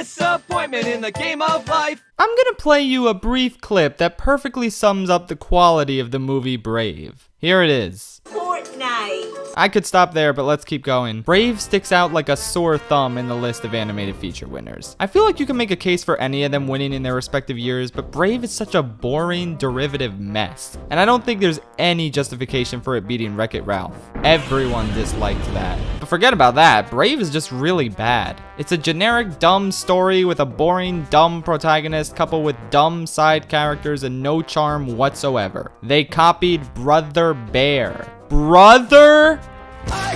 Disappointment in the game of life. I'm gonna play you a brief clip that perfectly sums up the quality of the movie Brave. Here it is. Fortnite. I could stop there, but let's keep going. Brave sticks out like a sore thumb in the list of animated feature winners. I feel like you can make a case for any of them winning in their respective years, but Brave is such a boring, derivative mess. And I don't think there's any justification for it beating Wreck-It Ralph. Everyone disliked that. But forget about that, Brave is just really bad. It's a generic, dumb story with a boring, dumb protagonist coupled with dumb side characters and no charm whatsoever. They copied Brother Bear. Brother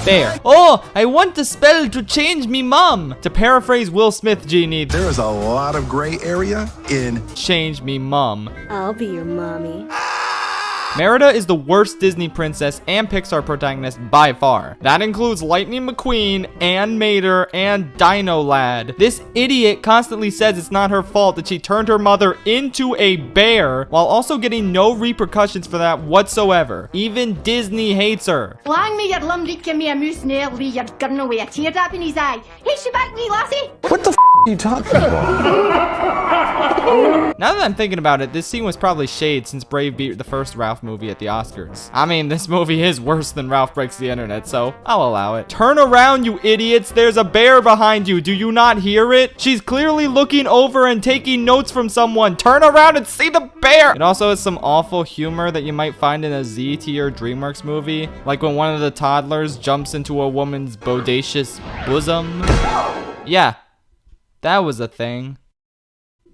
Bear. Oh, I want the spell to change me mom. To paraphrase Will Smith, Genie, There is a lot of gray area in change me mom. I'll be your mommy. Merida is the worst Disney princess and Pixar protagonist by far. That includes Lightning McQueen and Mater and Dino Lad. This idiot constantly says it's not her fault that she turned her mother into a bear while also getting no repercussions for that whatsoever. Even Disney hates her. Lang me your lumley, give me a moose nearly, you're gonna away a teardrop in his eye. Hey, she back me, lassie. what the are you talking about? Now that I'm thinking about it, this scene was probably shade since Brave beat the first Ralph movie at the Oscars. I mean, this movie is worse than Ralph Breaks the Internet, so I'll allow it. Turn around, you idiots. There's a bear behind you. Do you not hear it? She's clearly looking over and taking notes from someone. Turn around and see the bear. It also has some awful humor that you might find in a Z-tier DreamWorks movie, like when one of the toddlers jumps into a woman's bodacious bosom. Yeah, that was a thing.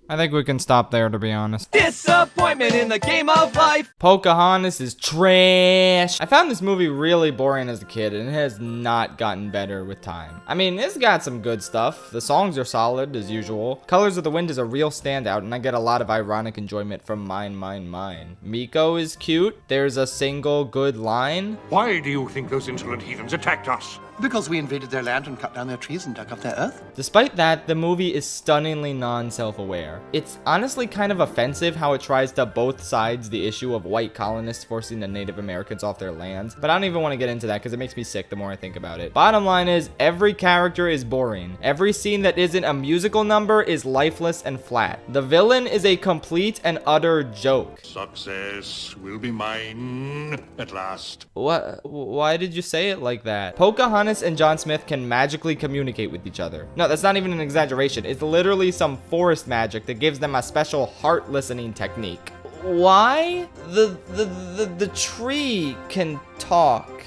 I think we can stop there, to be honest. Disappointment in the game of life. Pocahontas is trash. I found this movie really boring as a kid, and it has not gotten better with time. I mean, it's got some good stuff. The songs are solid, as usual. Colors of the Wind is a real standout, and I get a lot of ironic enjoyment from Mine, Mine, Mine. Miko is cute. There's a single good line. Why do you think those insolent heathens attacked us? Because we invaded their land and cut down their trees and dug up their earth? Despite that, the movie is stunningly non-self-aware. It's honestly kind of offensive how it tries to both sides the issue of white colonists forcing the Native Americans off their lands, but I don't even want to get into that because it makes me sick the more I think about it. Bottom line is, every character is boring. Every scene that isn't a musical number is lifeless and flat. The villain is a complete and utter joke. Success will be mine at last. What? Why did you say it like that? Pocahontas and John Smith can magically communicate with each other. No, that's not even an exaggeration. It's literally some forest magic that gives them a special heart listening technique. Why? The tree can talk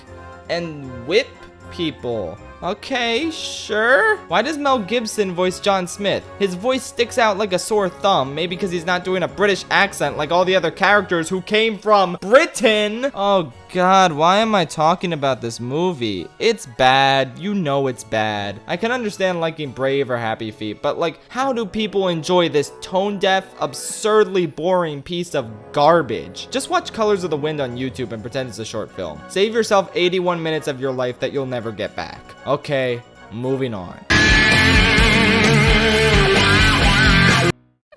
and whip people. Okay, sure. Why does Mel Gibson voice John Smith? His voice sticks out like a sore thumb, maybe because he's not doing a British accent like all the other characters who came from Britain. Oh God, why am I talking about this movie? It's bad. You know it's bad. I can understand liking Brave or Happy Feet, but like, how do people enjoy this tone-deaf, absurdly boring piece of garbage? Just watch Colors of the Wind on YouTube and pretend it's a short film. Save yourself 81 minutes of your life that you'll never get back. Okay, moving on.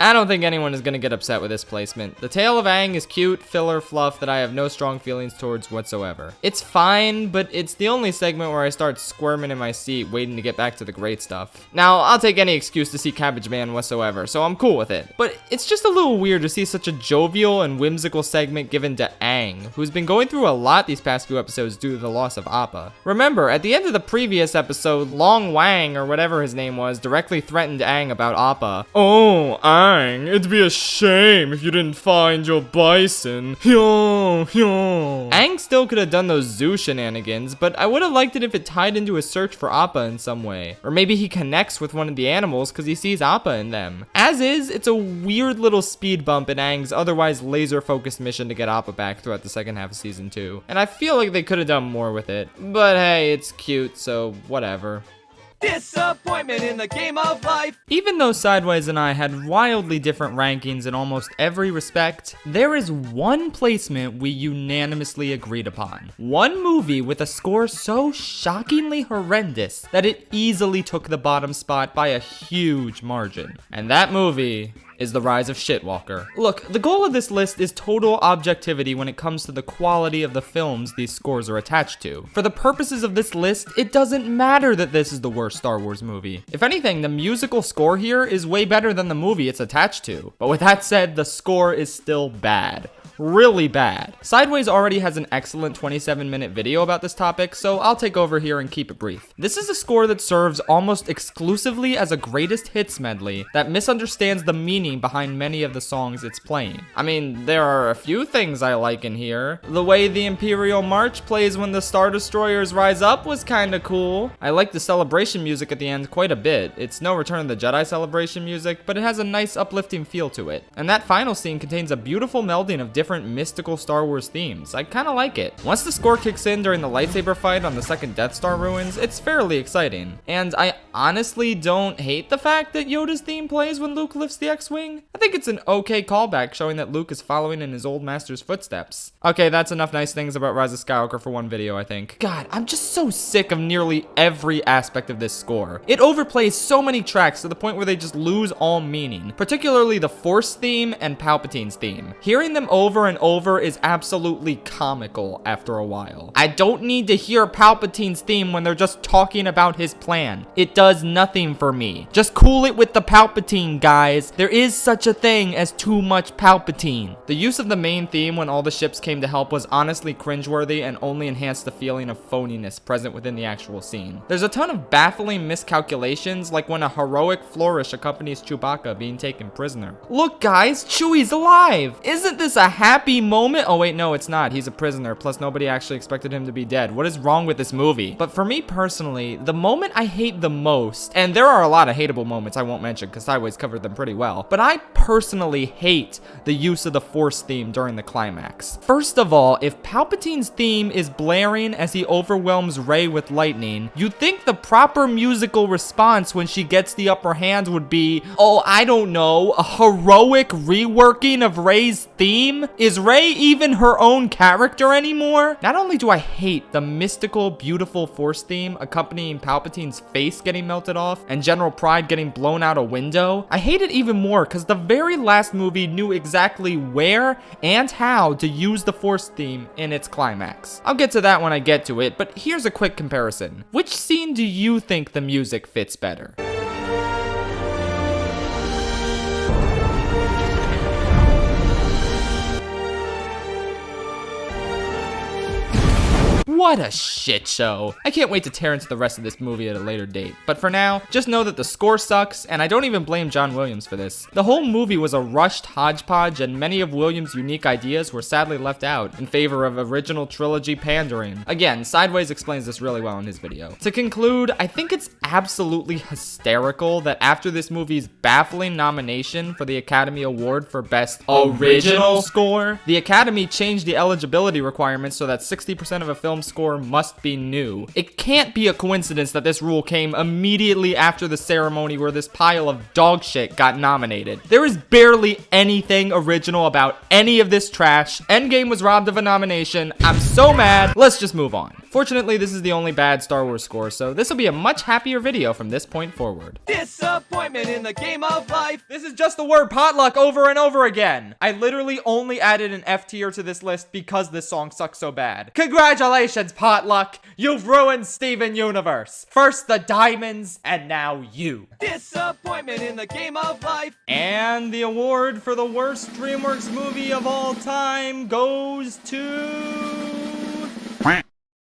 I don't think anyone is gonna get upset with this placement. The Tale of Aang is cute, filler fluff that I have no strong feelings towards whatsoever. It's fine, but it's the only segment where I start squirming in my seat waiting to get back to the great stuff. Now, I'll take any excuse to see Cabbage Man whatsoever, so I'm cool with it. But it's just a little weird to see such a jovial and whimsical segment given to Aang, who's been going through a lot these past few episodes due to the loss of Appa. Remember, at the end of the previous episode, Long Wang, or whatever his name was, directly threatened Aang about Appa. Oh, Aang, it'd be a shame if you didn't find your bison. Aang still could have done those zoo shenanigans, but I would have liked it if it tied into his search for Appa in some way. Or maybe he connects with one of the animals because he sees Appa in them. As is, it's a weird little speed bump in Aang's otherwise laser-focused mission to get Appa back throughout the second half of season 2. And I feel like they could have done more with it. But hey, it's cute, so whatever. Disappointment in the game of life. Even though Sideways and I had wildly different rankings in almost every respect, there is one placement we unanimously agreed upon. One movie with a score so shockingly horrendous that it easily took the bottom spot by a huge margin. And that movie is The Rise of Shitwalker. Look, the goal of this list is total objectivity when it comes to the quality of the films these scores are attached to. For the purposes of this list, it doesn't matter that this is the worst Star Wars movie. If anything, the musical score here is way better than the movie it's attached to. But with that said, the score is still bad. Really bad. Sideways already has an excellent 27-minute video about this topic, so I'll take over here and keep it brief. This is a score that serves almost exclusively as a greatest hits medley that misunderstands the meaning behind many of the songs it's playing. I mean, there are a few things I like in here. The way the Imperial March plays when the Star Destroyers rise up was kinda cool. I like the celebration music at the end quite a bit. It's no Return of the Jedi celebration music, but it has a nice uplifting feel to it. And that final scene contains a beautiful melding of different mystical Star Wars themes. I kinda like it. Once the score kicks in during the lightsaber fight on the second Death Star ruins, it's fairly exciting. And I honestly don't hate the fact that Yoda's theme plays when Luke lifts the X-Wing. I think it's an okay callback showing that Luke is following in his old master's footsteps. Okay, that's enough nice things about Rise of Skywalker for one video, I think. God, I'm just so sick of nearly every aspect of this score. It overplays so many tracks to the point where they just lose all meaning, particularly the Force theme and Palpatine's theme. Hearing them over and over is absolutely comical after a while. I don't need to hear Palpatine's theme when they're just talking about his plan. It does nothing for me. Just cool it with the Palpatine, guys. There is such a thing as too much Palpatine. The use of the main theme when all the ships came to help was honestly cringeworthy and only enhanced the feeling of phoniness present within the actual scene. There's a ton of baffling miscalculations, like when a heroic flourish accompanies Chewbacca being taken prisoner. Look, guys, Chewie's alive! Isn't this a happy moment? Oh wait, no, it's not. He's a prisoner, plus nobody actually expected him to be dead. What is wrong with this movie? But for me personally, the moment I hate the most, and there are a lot of hateable moments I won't mention because Sideways covered them pretty well, but I personally hate the use of the Force theme during the climax. First of all, if Palpatine's theme is blaring as he overwhelms Rey with lightning, you'd think the proper musical response when she gets the upper hand would be, oh, I don't know, a heroic reworking of Rey's theme? Is Rey even her own character anymore? Not only do I hate the mystical, beautiful Force theme accompanying Palpatine's face getting melted off and General Pride getting blown out a window, I hate it even more because the very last movie knew exactly where and how to use the Force theme in its climax. I'll get to that when I get to it, but here's a quick comparison. Which scene do you think the music fits better? What a shit show. I can't wait to tear into the rest of this movie at a later date. But for now, just know that the score sucks, and I don't even blame John Williams for this. The whole movie was a rushed hodgepodge, and many of Williams' unique ideas were sadly left out in favor of original trilogy pandering. Again, Sideways explains this really well in his video. To conclude, I think it's absolutely hysterical that after this movie's baffling nomination for the Academy Award for Best Original Score, the Academy changed the eligibility requirements so that 60% of a film's score must be new. It can't be a coincidence that this rule came immediately after the ceremony where this pile of dog shit got nominated. There is barely anything original about any of this trash. Endgame was robbed of a nomination. I'm so mad. Let's just move on. Fortunately, this is the only bad Star Wars score, so this will be a much happier video from this point forward. Disappointment in the game of life. This is just the word potluck over and over again. I literally only added an F tier to this list because this song sucks so bad. Congratulations, Potluck. You've ruined Steven Universe. First the diamonds, and now you. Disappointment in the game of life. And the award for the worst DreamWorks movie of all time goes to...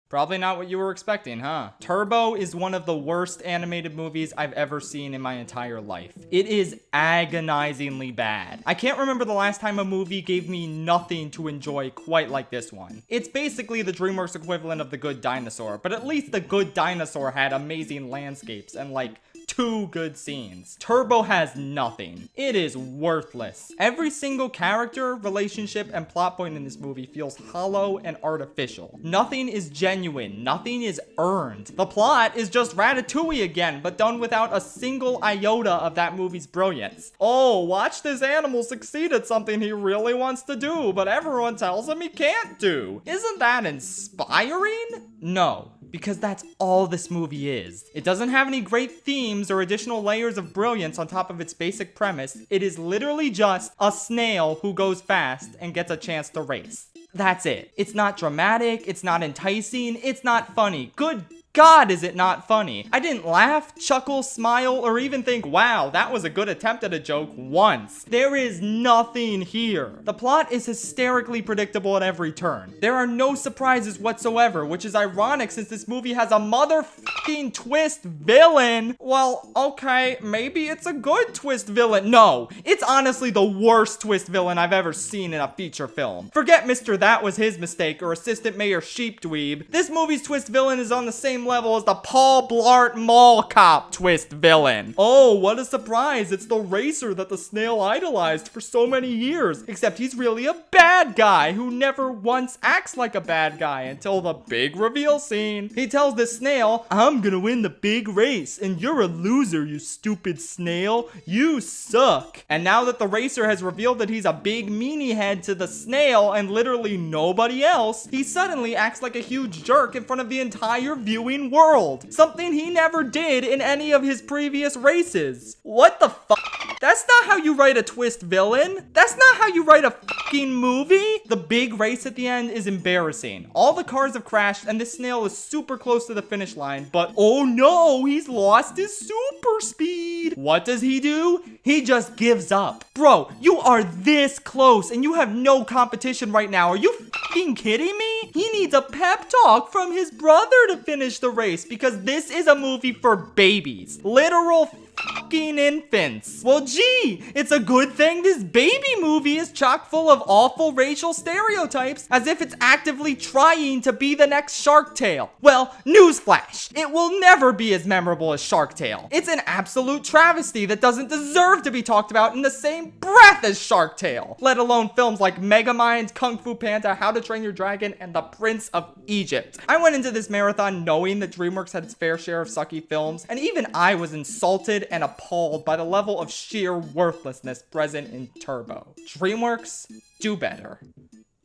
Probably not what you were expecting, huh? Turbo is one of the worst animated movies I've ever seen in my entire life. It is agonizingly bad. I can't remember the last time a movie gave me nothing to enjoy quite like this one. It's basically the DreamWorks equivalent of The Good Dinosaur, but at least The Good Dinosaur had amazing landscapes and like 2 good scenes. Turbo has nothing. It is worthless. Every single character, relationship, and plot point in this movie feels hollow and artificial. Nothing is genuine. Nothing is earned. The plot is just Ratatouille again, but done without a single iota of that movie's brilliance. Oh, watch this animal succeed at something he really wants to do, but everyone tells him he can't do. Isn't that inspiring? No. because that's all this movie is. It doesn't have any great themes or additional layers of brilliance on top of its basic premise. It is literally just a snail who goes fast and gets a chance to race. That's it. It's not dramatic, it's not enticing, it's not funny. Good God, is it not funny? I didn't laugh, chuckle, smile, or even think, wow, that was a good attempt at a joke once. There is nothing here. The plot is hysterically predictable at every turn. There are no surprises whatsoever, which is ironic since this movie has a motherfucking twist villain. Well, okay, maybe it's a good twist villain. No, it's honestly the worst twist villain I've ever seen in a feature film. Forget Mr. That Was His Mistake or Assistant Mayor Sheepdweeb. This movie's twist villain is on the same level as the Paul Blart Mall Cop twist villain. Oh, what a surprise. It's the racer that the snail idolized for so many years. Except he's really a bad guy who never once acts like a bad guy until the big reveal scene. He tells the snail, I'm gonna win the big race and you're a loser, you stupid snail. You suck. And now that the racer has revealed that he's a big meanie head to the snail and literally nobody else, he suddenly acts like a huge jerk in front of the entire viewing world. Something he never did in any of his previous races. What the fuck? That's not how you write a twist villain. That's not how you write a fucking movie. The big race at the end is embarrassing. All the cars have crashed and this snail is super close to the finish line, but oh no, he's lost his super speed. What does he do? He just gives up. Bro, you are this close and you have no competition right now. Are you fucking kidding me? He needs a pep talk from his brother to finish the race because this is a movie for babies. Literal fucking infants. Well, gee, it's a good thing this baby movie is chock full of awful racial stereotypes as if it's actively trying to be the next Shark Tale. Well, newsflash, it will never be as memorable as Shark Tale. It's an absolute travesty that doesn't deserve to be talked about in the same breath as Shark Tale, let alone films like Megamind, Kung Fu Panda, How to Train Your Dragon, and The Prince of Egypt. I went into this marathon knowing that DreamWorks had its fair share of sucky films, and even I was insulted and appalled by the level of sheer worthlessness present in Turbo. DreamWorks, do better.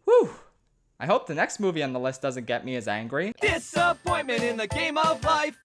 Whew. I hope the next movie on the list doesn't get me as angry. Disappointment in the game of life.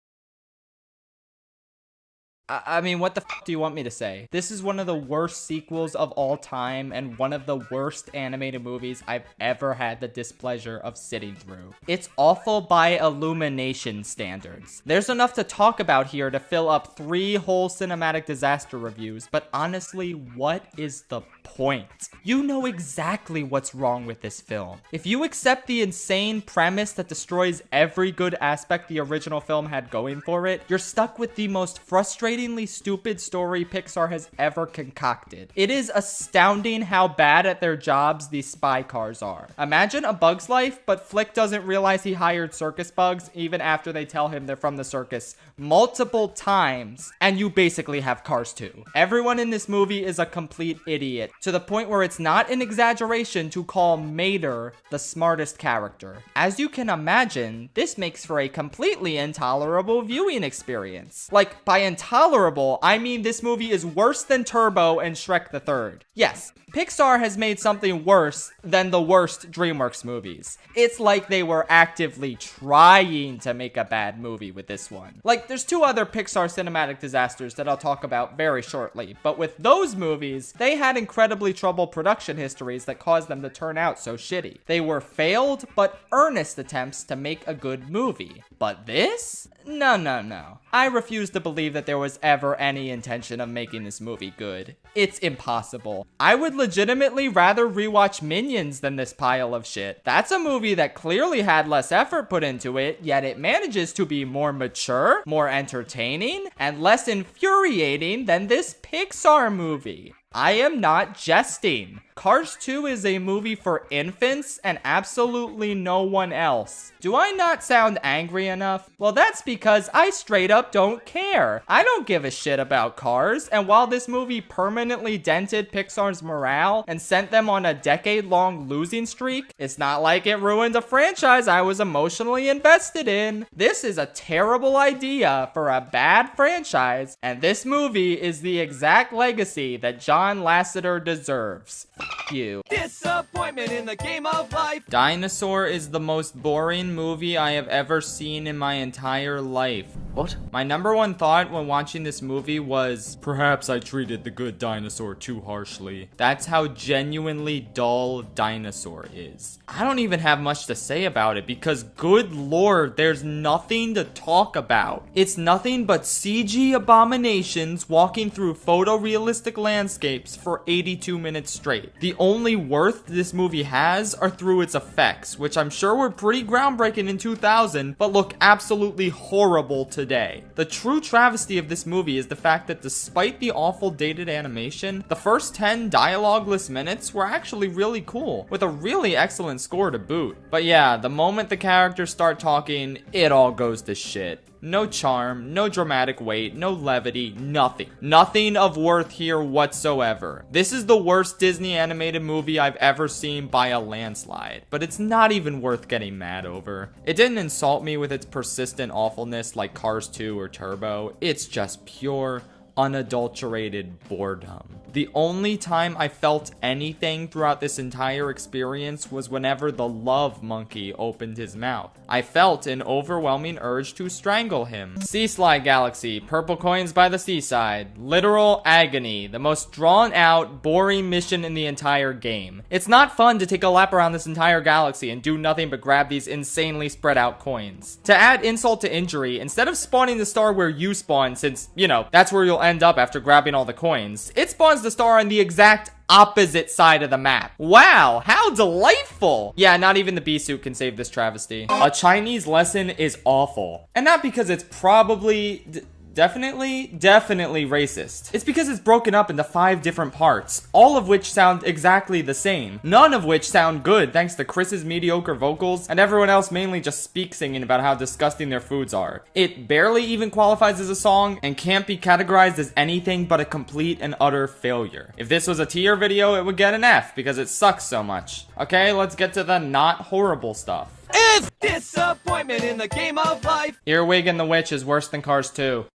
I mean, what the f do you want me to say? This is one of the worst sequels of all time and one of the worst animated movies I've ever had the displeasure of sitting through. It's awful by Illumination standards. There's enough to talk about here to fill up 3 whole cinematic disaster reviews, but honestly, what is the point? You know exactly what's wrong with this film. If you accept the insane premise that destroys every good aspect the original film had going for it, you're stuck with the most frustratingly stupid story Pixar has ever concocted. It is astounding how bad at their jobs these spy cars are. Imagine A Bug's Life, but Flick doesn't realize he hired circus bugs even after they tell him they're from the circus multiple times, and you basically have Cars 2. Everyone in this movie is a complete idiot, to the point where it's not an exaggeration to call Mater the smartest character. As you can imagine, this makes for a completely intolerable viewing experience. Like, by intolerable, I mean this movie is worse than Turbo and Shrek the Third. Yes, Pixar has made something worse than the worst DreamWorks movies. It's like they were actively trying to make a bad movie with this one. Like, there's 2 other Pixar cinematic disasters that I'll talk about very shortly, but with those movies, they had incredibly troubled production histories that caused them to turn out so shitty. They were failed but earnest attempts to make a good movie. But this? No. I refuse to believe that there was ever any intention of making this movie good. It's impossible. I would legitimately rather rewatch Minions than this pile of shit. That's a movie that clearly had less effort put into it, yet it manages to be more mature, more entertaining, and less infuriating than this Pixar movie. I am not jesting. Cars 2 is a movie for infants and absolutely no one else. Do I not sound angry enough? Well, that's because I straight up don't care. I don't give a shit about Cars, and while this movie permanently dented Pixar's morale and sent them on a decade-long losing streak, it's not like it ruined a franchise I was emotionally invested in. This is a terrible idea for a bad franchise, and this movie is the exact legacy that John Lasseter deserves. you. Disappointment in the game of life. Dinosaur is the most boring movie I have ever seen in my entire life. What? My number one thought when watching this movie was, perhaps I treated the good dinosaur too harshly. That's how genuinely dull Dinosaur is. I don't even have much to say about it because, good lord, there's nothing to talk about. It's nothing but CG abominations walking through photorealistic landscapes for 82 minutes straight. The only worth this movie has are through its effects, which I'm sure were pretty groundbreaking in 2000, but look absolutely horrible today. The true travesty of this movie is the fact that despite the awful dated animation, the first 10 dialogueless minutes were actually really cool, with a really excellent score to boot. But yeah, the moment the characters start talking, it all goes to shit. No charm, no dramatic weight, no levity, nothing. Nothing of worth here whatsoever. This is the worst Disney animated movie I've ever seen by a landslide, but it's not even worth getting mad over. It didn't insult me with its persistent awfulness like Cars 2 or Turbo. It's just pure, unadulterated boredom. The only time I felt anything throughout this entire experience was whenever the love monkey opened his mouth. I felt an overwhelming urge to strangle him. Sea Slide Galaxy, purple coins by the seaside, literal agony, the most drawn out, boring mission in the entire game. It's not fun to take a lap around this entire galaxy and do nothing but grab these insanely spread out coins. To add insult to injury, instead of spawning the star where you spawn, since, you know, that's where you'll end up after grabbing all the coins, it spawns the star on the exact opposite side of the map. Wow, how delightful. Yeah, not even the bee suit can save this travesty. A Chinese lesson is awful. And not because it's probably definitely racist. It's because it's broken up into 5 different parts, all of which sound exactly the same. None of which sound good thanks to Chris's mediocre vocals, and everyone else mainly just speak singing about how disgusting their foods are. It barely even qualifies as a song, and can't be categorized as anything but a complete and utter failure. If this was a tier video, it would get an F, because it sucks so much. Okay, let's get to the not horrible stuff. It's disappointment in the game of life. Earwig and the Witch is worse than Cars 2.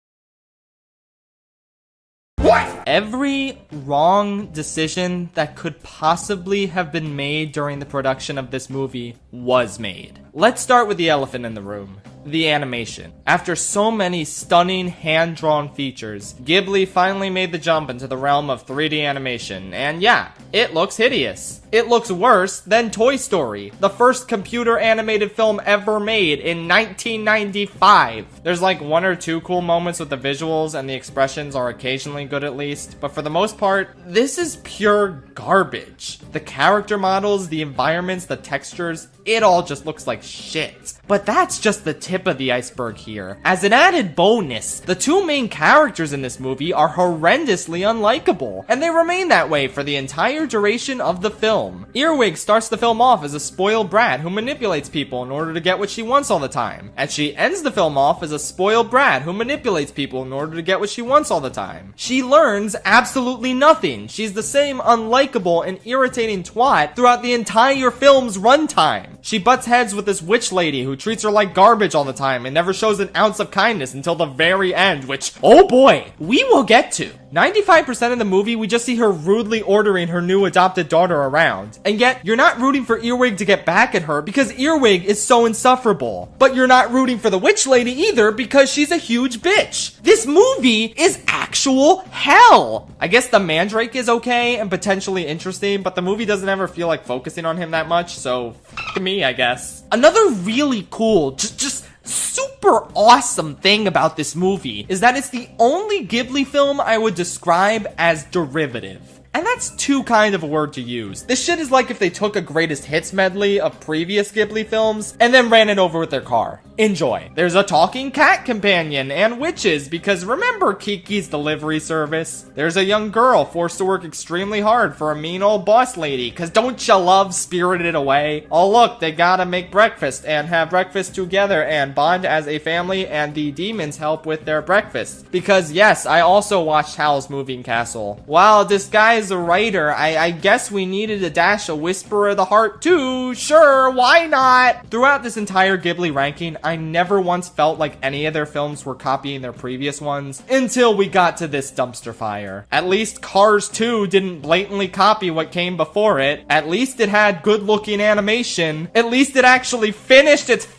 What? Every wrong decision that could possibly have been made during the production of this movie was made. Let's start with the elephant in the room. The animation. After so many stunning hand-drawn features, Ghibli finally made the jump into the realm of 3D animation, and yeah, it looks hideous. It looks worse than Toy Story, the first computer animated film ever made in 1995. There's like 1 or 2 cool moments with the visuals, and the expressions are occasionally good at least, but for the most part, this is pure garbage. The character models, the environments, the textures, it all just looks like shit. But that's just the tip of the iceberg here. As an added bonus, the 2 main characters in this movie are horrendously unlikable, and they remain that way for the entire duration of the film. Earwig starts the film off as a spoiled brat who manipulates people in order to get what she wants all the time, and she ends the film off as a spoiled brat who manipulates people in order to get what she wants all the time. She learns absolutely nothing. She's the same unlikable and irritating twat throughout the entire film's runtime. She butts heads with this witch lady who treats her like garbage all the time and never shows an ounce of kindness until the very end, which, oh boy, we will get to. 95% of the movie, we just see her rudely ordering her new adopted daughter around. And yet, you're not rooting for Earwig to get back at her because Earwig is so insufferable. But you're not rooting for the witch lady either because she's a huge bitch. This movie is actual hell. I guess the Mandrake is okay and potentially interesting, but the movie doesn't ever feel like focusing on him that much, so f*** me, I guess. Another really cool, just super awesome thing about this movie is that it's the only Ghibli film I would describe as derivative. And that's too kind of a word to use. This shit is like if they took a greatest hits medley of previous Ghibli films and then ran it over with their car. Enjoy. There's a talking cat companion and witches because remember Kiki's delivery service? There's a young girl forced to work extremely hard for a mean old boss lady because don't you love Spirited Away? Oh look, they gotta make breakfast and have breakfast together and bond as a family and the demons help with their breakfast. Because yes, I also watched Howl's Moving Castle. While disguised as a writer, I guess we needed a dash of Whisper of the Heart too. Sure, why not? Throughout this entire Ghibli ranking, I never once felt like any of their films were copying their previous ones until we got to this dumpster fire. At least Cars 2 didn't blatantly copy what came before it. At least it had good looking animation. At least it actually finished its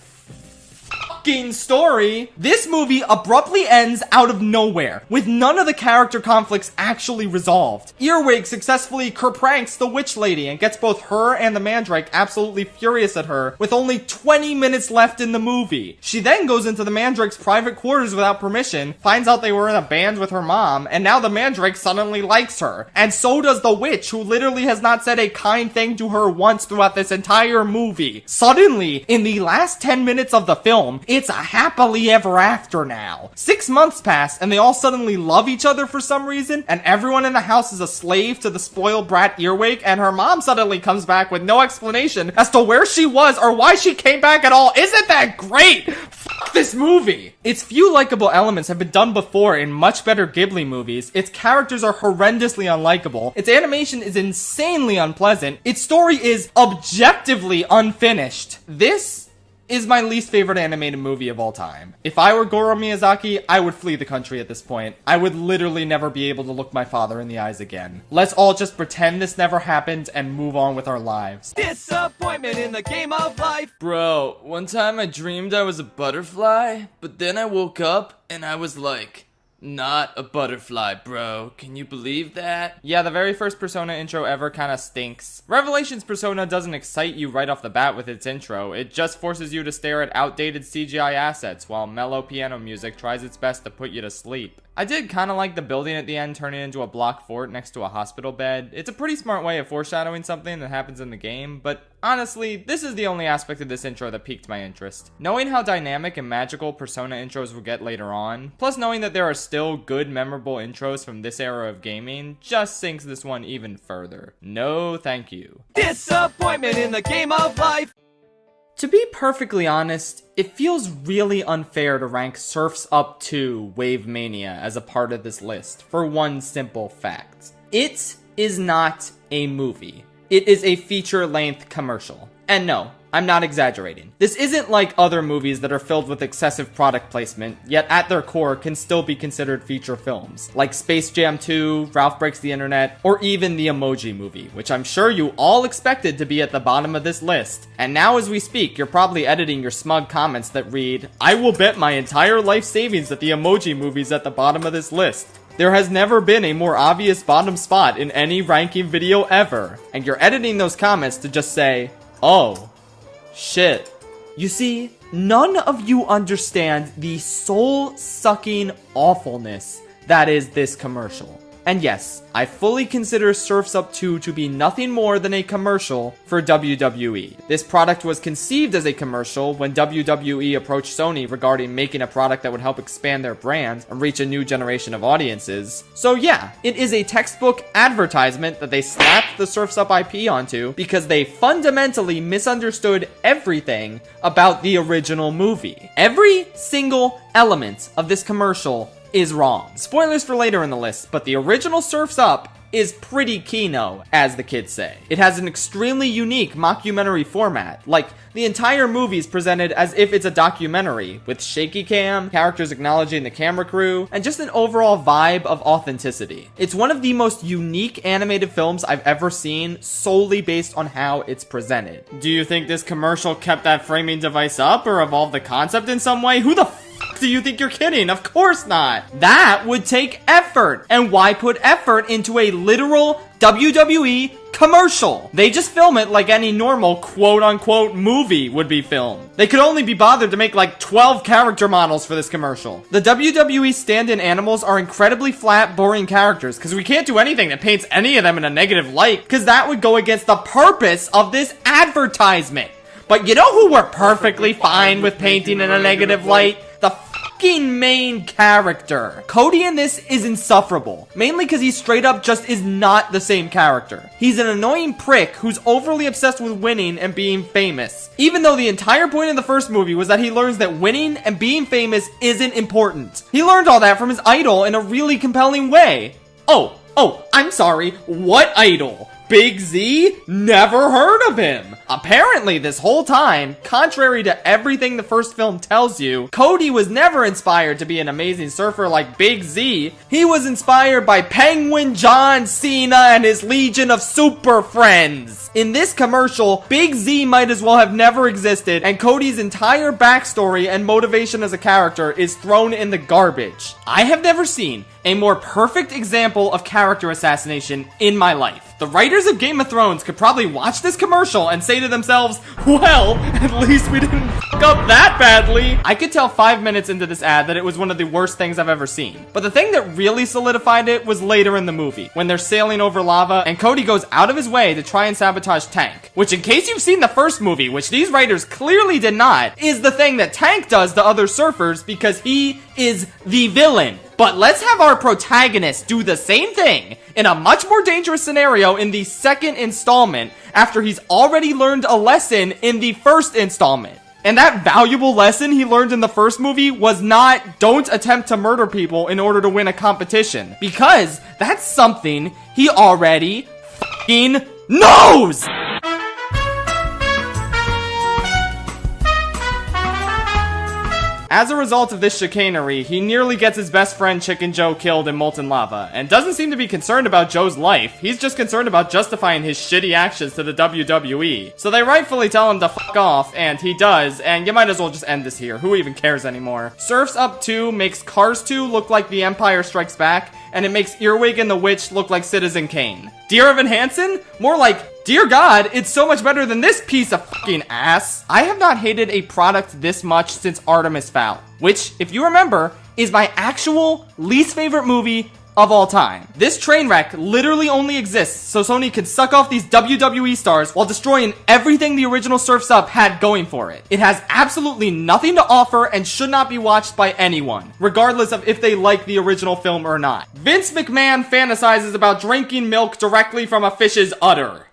story. This movie abruptly ends out of nowhere, with none of the character conflicts actually resolved. Earwig successfully kerpranks the witch lady and gets both her and the Mandrake absolutely furious at her with only 20 minutes left in the movie. She then goes into the Mandrake's private quarters without permission, finds out they were in a band with her mom, and now the Mandrake suddenly likes her. And so does the witch, who literally has not said a kind thing to her once throughout this entire movie. Suddenly, in the last 10 minutes of the film, it's a happily ever after now. 6 months pass and they all suddenly love each other for some reason, and everyone in the house is a slave to the spoiled brat Earwig, and her mom suddenly comes back with no explanation as to where she was or why she came back at all. Isn't that great? Fuck this movie! Its few likable elements have been done before in much better Ghibli movies. Its characters are horrendously unlikable. Its animation is insanely unpleasant. Its story is objectively unfinished. This is my least favorite animated movie of all time. If I were Goro Miyazaki, I would flee the country at this point. I would literally never be able to look my father in the eyes again. Let's all just pretend this never happened and move on with our lives. Disappointment in the game of life. Bro, one time I dreamed I was a butterfly, but then I woke up and I was like, not a butterfly, bro. Can you believe that? Yeah, the very first Persona intro ever kinda stinks. Revelations Persona doesn't excite you right off the bat with its intro. It just forces you to stare at outdated CGI assets while mellow piano music tries its best to put you to sleep. I did kinda like the building at the end turning into a block fort next to a hospital bed. It's a pretty smart way of foreshadowing something that happens in the game, but honestly, this is the only aspect of this intro that piqued my interest. Knowing how dynamic and magical Persona intros will get later on, plus knowing that there are still good memorable intros from this era of gaming, just sinks this one even further. No thank you. Disappointment in the game of life. To be perfectly honest, it feels really unfair to rank Surf's Up 2 Wave Mania as a part of this list, for one simple fact. It is not a movie. It is a feature-length commercial. And no, I'm not exaggerating. This isn't like other movies that are filled with excessive product placement, yet at their core can still be considered feature films, like Space Jam 2, Ralph Breaks the Internet, or even the Emoji Movie, which I'm sure you all expected to be at the bottom of this list. And now as we speak, you're probably editing your smug comments that read, "I will bet my entire life savings that the Emoji Movie's at the bottom of this list. There has never been a more obvious bottom spot in any ranking video ever." And you're editing those comments to just say, "Oh, shit." You see, none of you understand the soul-sucking awfulness that is this commercial. And yes, I fully consider Surf's Up 2 to be nothing more than a commercial for WWE. This product was conceived as a commercial when WWE approached Sony regarding making a product that would help expand their brand and reach a new generation of audiences. So yeah, it is a textbook advertisement that they slapped the Surf's Up IP onto because they fundamentally misunderstood everything about the original movie. Every single element of this commercial is wrong. Spoilers for later in the list, but the original Surf's Up is pretty kino, as the kids say. It has an extremely unique mockumentary format. Like, the entire movie is presented as if it's a documentary, with shaky cam, characters acknowledging the camera crew, and just an overall vibe of authenticity. It's one of the most unique animated films I've ever seen, solely based on how it's presented. Do you think this commercial kept that framing device up, or evolved the concept in some way? Who the do you think you're kidding? Of course not. That would take effort. And why put effort into a literal WWE commercial? They just film it like any normal quote-unquote movie would be filmed. They could only be bothered to make like 12 character models for this commercial. The WWE stand-in animals are incredibly flat, boring characters because we can't do anything that paints any of them in a negative light because that would go against the purpose of this advertisement. But you know who we're perfectly fine with painting in a negative light? The fucking main character. Cody in this is insufferable, mainly because he straight up just is not the same character. He's an annoying prick who's overly obsessed with winning and being famous, even though the entire point of the first movie was that he learns that winning and being famous isn't important. He learned all that from his idol in a really compelling way. Oh, Oh, I'm sorry, what idol? Big Z? Never heard of him. Apparently this whole time, contrary to everything the first film tells you, Cody was never inspired to be an amazing surfer like Big Z. He was inspired by Penguin John Cena and his legion of super friends. In this commercial, Big Z might as well have never existed, and Cody's entire backstory and motivation as a character is thrown in the garbage. I have never seen a more perfect example of character assassination in my life. The writers of Game of Thrones could probably watch this commercial and say to themselves, well, at least we didn't fuck up that badly. I could tell 5 minutes into this ad that it was one of the worst things I've ever seen. But the thing that really solidified it was later in the movie, when they're sailing over lava and Cody goes out of his way to try and sabotage Tank. Which, in case you've seen the first movie, which these writers clearly did not, is the thing that Tank does to other surfers because he is the villain. But let's have our protagonist do the same thing in a much more dangerous scenario in the second installment after he's already learned a lesson in the first installment. And that valuable lesson he learned in the first movie was not, don't attempt to murder people in order to win a competition. Because that's something he already fucking knows! As a result of this chicanery, he nearly gets his best friend Chicken Joe killed in molten lava, and doesn't seem to be concerned about Joe's life. He's just concerned about justifying his shitty actions to the WWE. So they rightfully tell him to fuck off, and he does, and you might as well just end this here. Who even cares anymore? Surf's Up 2 makes Cars 2 look like The Empire Strikes Back, and it makes Earwig and the Witch look like Citizen Kane. Dear Evan Hansen? More like, dear God, it's so much better than this piece of fucking ass. I have not hated a product this much since Artemis Fowl, which, if you remember, is my actual least favorite movie of all time. This train wreck literally only exists so Sony can suck off these WWE stars while destroying everything the original Surf's Up had going for it. It has absolutely nothing to offer and should not be watched by anyone, regardless of if they like the original film or not. Vince McMahon fantasizes about drinking milk directly from a fish's udder.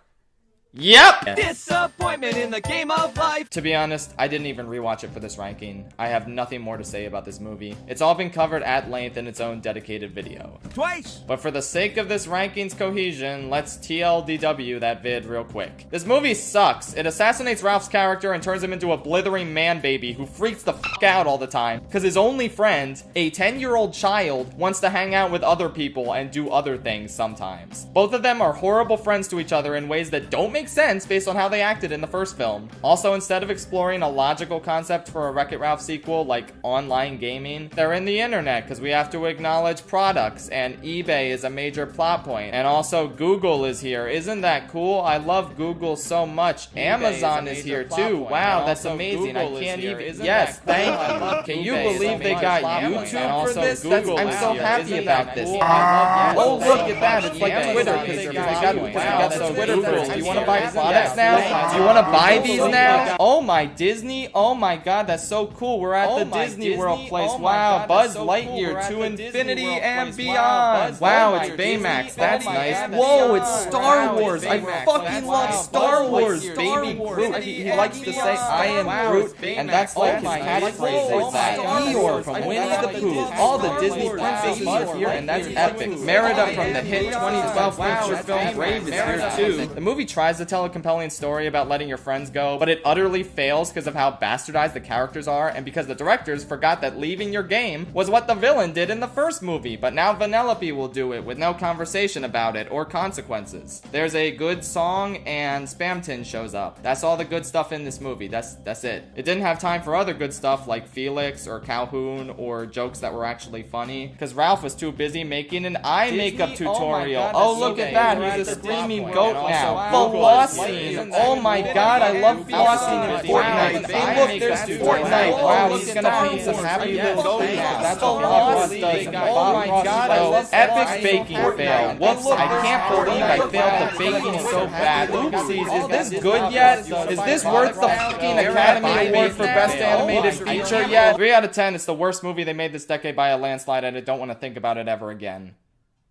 Yep! Disappointment in the game of life. To be honest, I didn't even rewatch it for this ranking. I have nothing more to say about this movie. It's all been covered at length in its own dedicated video. Twice. But for the sake of this ranking's cohesion, let's TLDW that vid real quick. This movie sucks. It assassinates Ralph's character and turns him into a blithering man baby who freaks the fuck out all the time because his only friend, a 10-year-old child, wants to hang out with other people and do other things sometimes. Both of them are horrible friends to each other in ways that don't make sense based on how they acted in the first film. Also, instead of exploring a logical concept for a Wreck-It Ralph sequel like online gaming, they're in the internet because we have to acknowledge products, and eBay is a major plot point. And also, Google is here. Isn't that cool? I love Google so much. Amazon is here too. Wow, that's amazing. I can't even. Yes, thank you. Can you believe they got YouTube for this? I'm so happy about this. Oh, look at that. It's like Twitter because they got the Twitter rules. Do you want to buy products now? Do you want to buy these now? Oh my Disney. Oh my God, that's so cool. We're at the Disney World place. Wow, Buzz Lightyear to infinity and beyond. Wow, it's Baymax. That's nice. Whoa, it's Star Wars. I fucking love Star Wars. Baby Groot. He likes to say, I am Groot, and that's like his catchphrase. Is that Eeyore from Winnie the Pooh. All the Disney princesses are here, and that's epic. Merida from the hit 2012 feature film Brave is here too. The movie tries to tell a compelling story about letting your friends go, but it utterly fails because of how bastardized the characters are, and because the directors forgot that leaving your game was what the villain did in the first movie, but now Vanellope will do it with no conversation about it or consequences. There's a good song and Spamton shows up. That's all the good stuff in this movie. That's it. It didn't have time for other good stuff like Felix or Calhoun or jokes that were actually funny, because Ralph was too busy making an eye makeup tutorial. Oh, look at that. He's a screaming goat now. Flossing. Oh my God, I love flossing in Fortnite. Hey, look, there's Fortnite. Wow, he's gonna paint some happy little things. That's what Bob Ross does. Oh my God, I love epic baking fail. Whoops, I can't believe I failed the baking so bad. Oopsies, is this good yet? Is this worth the fucking Academy Award for Best Animated Feature yet? 3 out of 10, it's the worst movie they made this decade by a landslide, and I don't want to think about it ever again.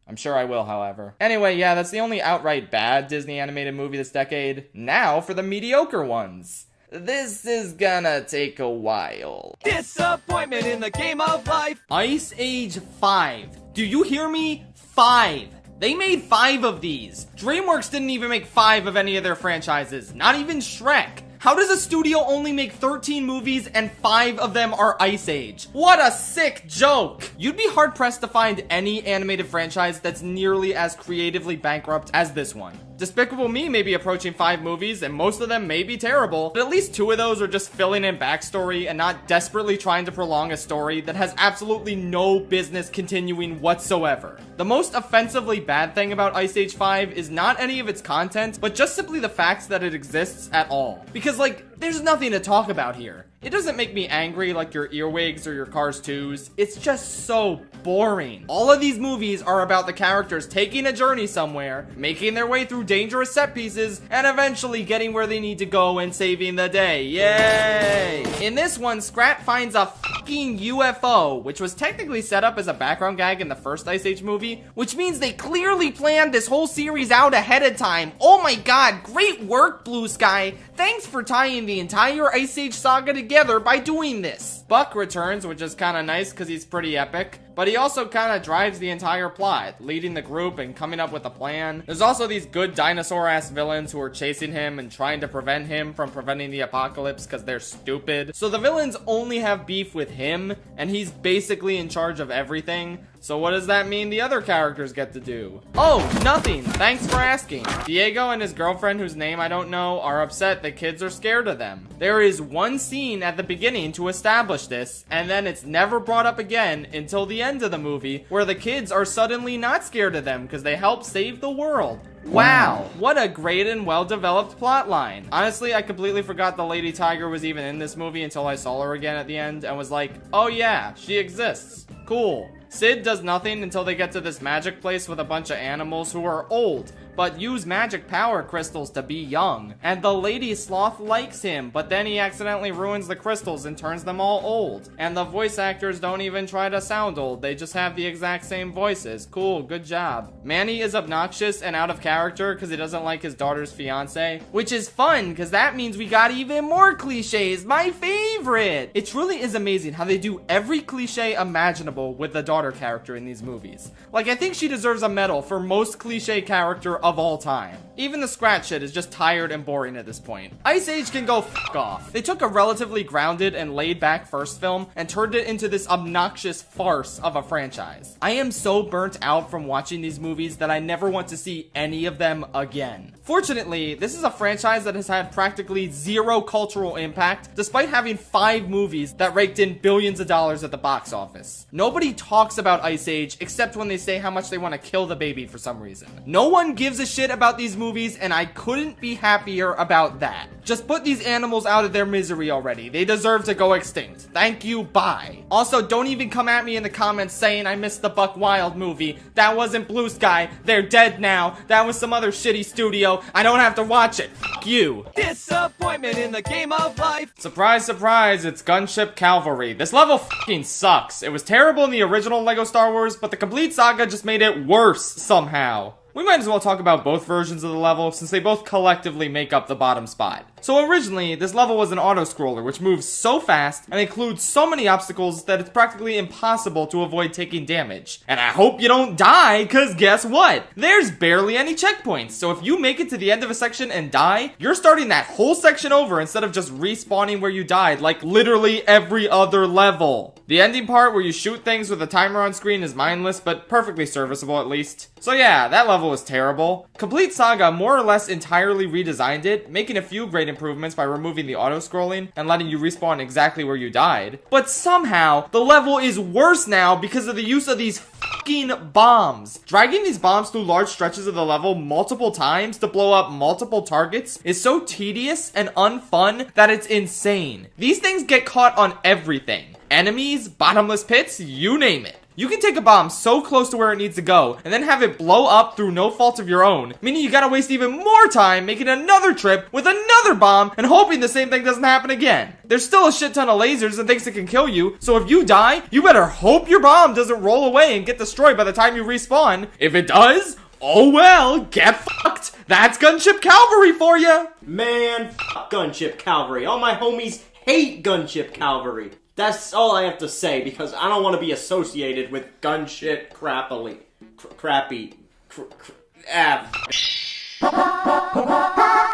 I'm sure I will, however. Anyway, yeah, that's the only outright bad Disney animated movie this decade. Now for the mediocre ones. This is gonna take a while. Disappointment in the game of life. Ice Age 5. Do you hear me? 5. They made 5 of these. DreamWorks didn't even make 5 of any of their franchises, not even Shrek. How does a studio only make 13 movies and 5 of them are Ice Age? What a sick joke! You'd be hard-pressed to find any animated franchise that's nearly as creatively bankrupt as this one. Despicable Me may be approaching 5 movies, and most of them may be terrible, but at least 2 of those are just filling in backstory and not desperately trying to prolong a story that has absolutely no business continuing whatsoever. The most offensively bad thing about Ice Age 5 is not any of its content, but just simply the facts that it exists at all. Because, like, there's nothing to talk about here. It doesn't make me angry like your Earwigs or your Cars 2s. It's just so boring. All of these movies are about the characters taking a journey somewhere, making their way through dangerous set pieces, and eventually getting where they need to go and saving the day. Yay! In this one, Scrat finds a fucking UFO, which was technically set up as a background gag in the first Ice Age movie, which means they clearly planned this whole series out ahead of time. Oh my god, great work, Blue Sky. Thanks for tying the entire Ice Age saga together by doing this. Buck returns, which is kind of nice because he's pretty epic, but he also kind of drives the entire plot, leading the group and coming up with a plan. There's also these good dinosaur-ass villains who are chasing him and trying to prevent him from preventing the apocalypse because they're stupid. So the villains only have beef with him, and he's basically in charge of everything. So what does that mean the other characters get to do? Oh, nothing. Thanks for asking. Diego and his girlfriend, whose name I don't know, are upset that kids are scared of them. There is one scene at the beginning to establish this, and then it's never brought up again until the end of the movie, where the kids are suddenly not scared of them because they help save the world. Wow, what a great and well-developed plot line. Honestly, I completely forgot the Lady Tiger was even in this movie until I saw her again at the end and was like, oh yeah, she exists. Cool. Sid does nothing until they get to this magic place with a bunch of animals who are old, but use magic power crystals to be young. And the lady sloth likes him, but then he accidentally ruins the crystals and turns them all old. And the voice actors don't even try to sound old, they just have the exact same voices. Cool, good job. Manny is obnoxious and out of character because he doesn't like his daughter's fiance, which is fun because that means we got even more cliches, my favorite! It truly is amazing how they do every cliche imaginable with the daughter character in these movies. Like, I think she deserves a medal for most cliche character of all time. Even the Scratch shit is just tired and boring at this point. Ice Age can go fuck off. They took a relatively grounded and laid back first film and turned it into this obnoxious farce of a franchise. I am so burnt out from watching these movies that I never want to see any of them again. Fortunately, this is a franchise that has had practically zero cultural impact, despite having 5 movies that raked in billions of dollars at the box office. Nobody talks about Ice Age except when they say how much they want to kill the baby for some reason. No one gives a shit about these movies, and I couldn't be happier about that. Just put these animals out of their misery already. They deserve to go extinct. Thank you, bye. Also, don't even come at me in the comments saying I missed the Buck Wild movie. That wasn't Blue Sky. They're dead now. That was some other shitty studio. I don't have to watch it. Fuck you. Disappointment in the game of life. Surprise, surprise, it's Gunship Cavalry. This level fucking sucks. It was terrible in the original LEGO Star Wars, but the complete saga just made it worse somehow. We might as well talk about both versions of the level since they both collectively make up the bottom spot. So originally, this level was an auto-scroller which moves so fast and includes so many obstacles that it's practically impossible to avoid taking damage. And I hope you don't die, cause guess what? There's barely any checkpoints, so if you make it to the end of a section and die, you're starting that whole section over instead of just respawning where you died, like literally every other level. The ending part where you shoot things with a timer on screen is mindless, but perfectly serviceable at least. So yeah, that level was terrible. Complete Saga more or less entirely redesigned it, making a few great improvements by removing the auto-scrolling and letting you respawn exactly where you died. But somehow, the level is worse now because of the use of these fucking bombs. Dragging these bombs through large stretches of the level multiple times to blow up multiple targets is so tedious and unfun that it's insane. These things get caught on everything. Enemies, bottomless pits, you name it. You can take a bomb so close to where it needs to go, and then have it blow up through no fault of your own, meaning you gotta waste even more time making another trip with another bomb and hoping the same thing doesn't happen again. There's still a shit ton of lasers and things that can kill you, so if you die, you better hope your bomb doesn't roll away and get destroyed by the time you respawn. If it does, oh well, get fucked. That's Gunship Cavalry for ya. Man, fuck Gunship Cavalry. All my homies hate Gunship Cavalry. That's all I have to say, because I don't want to be associated with gunship crappy.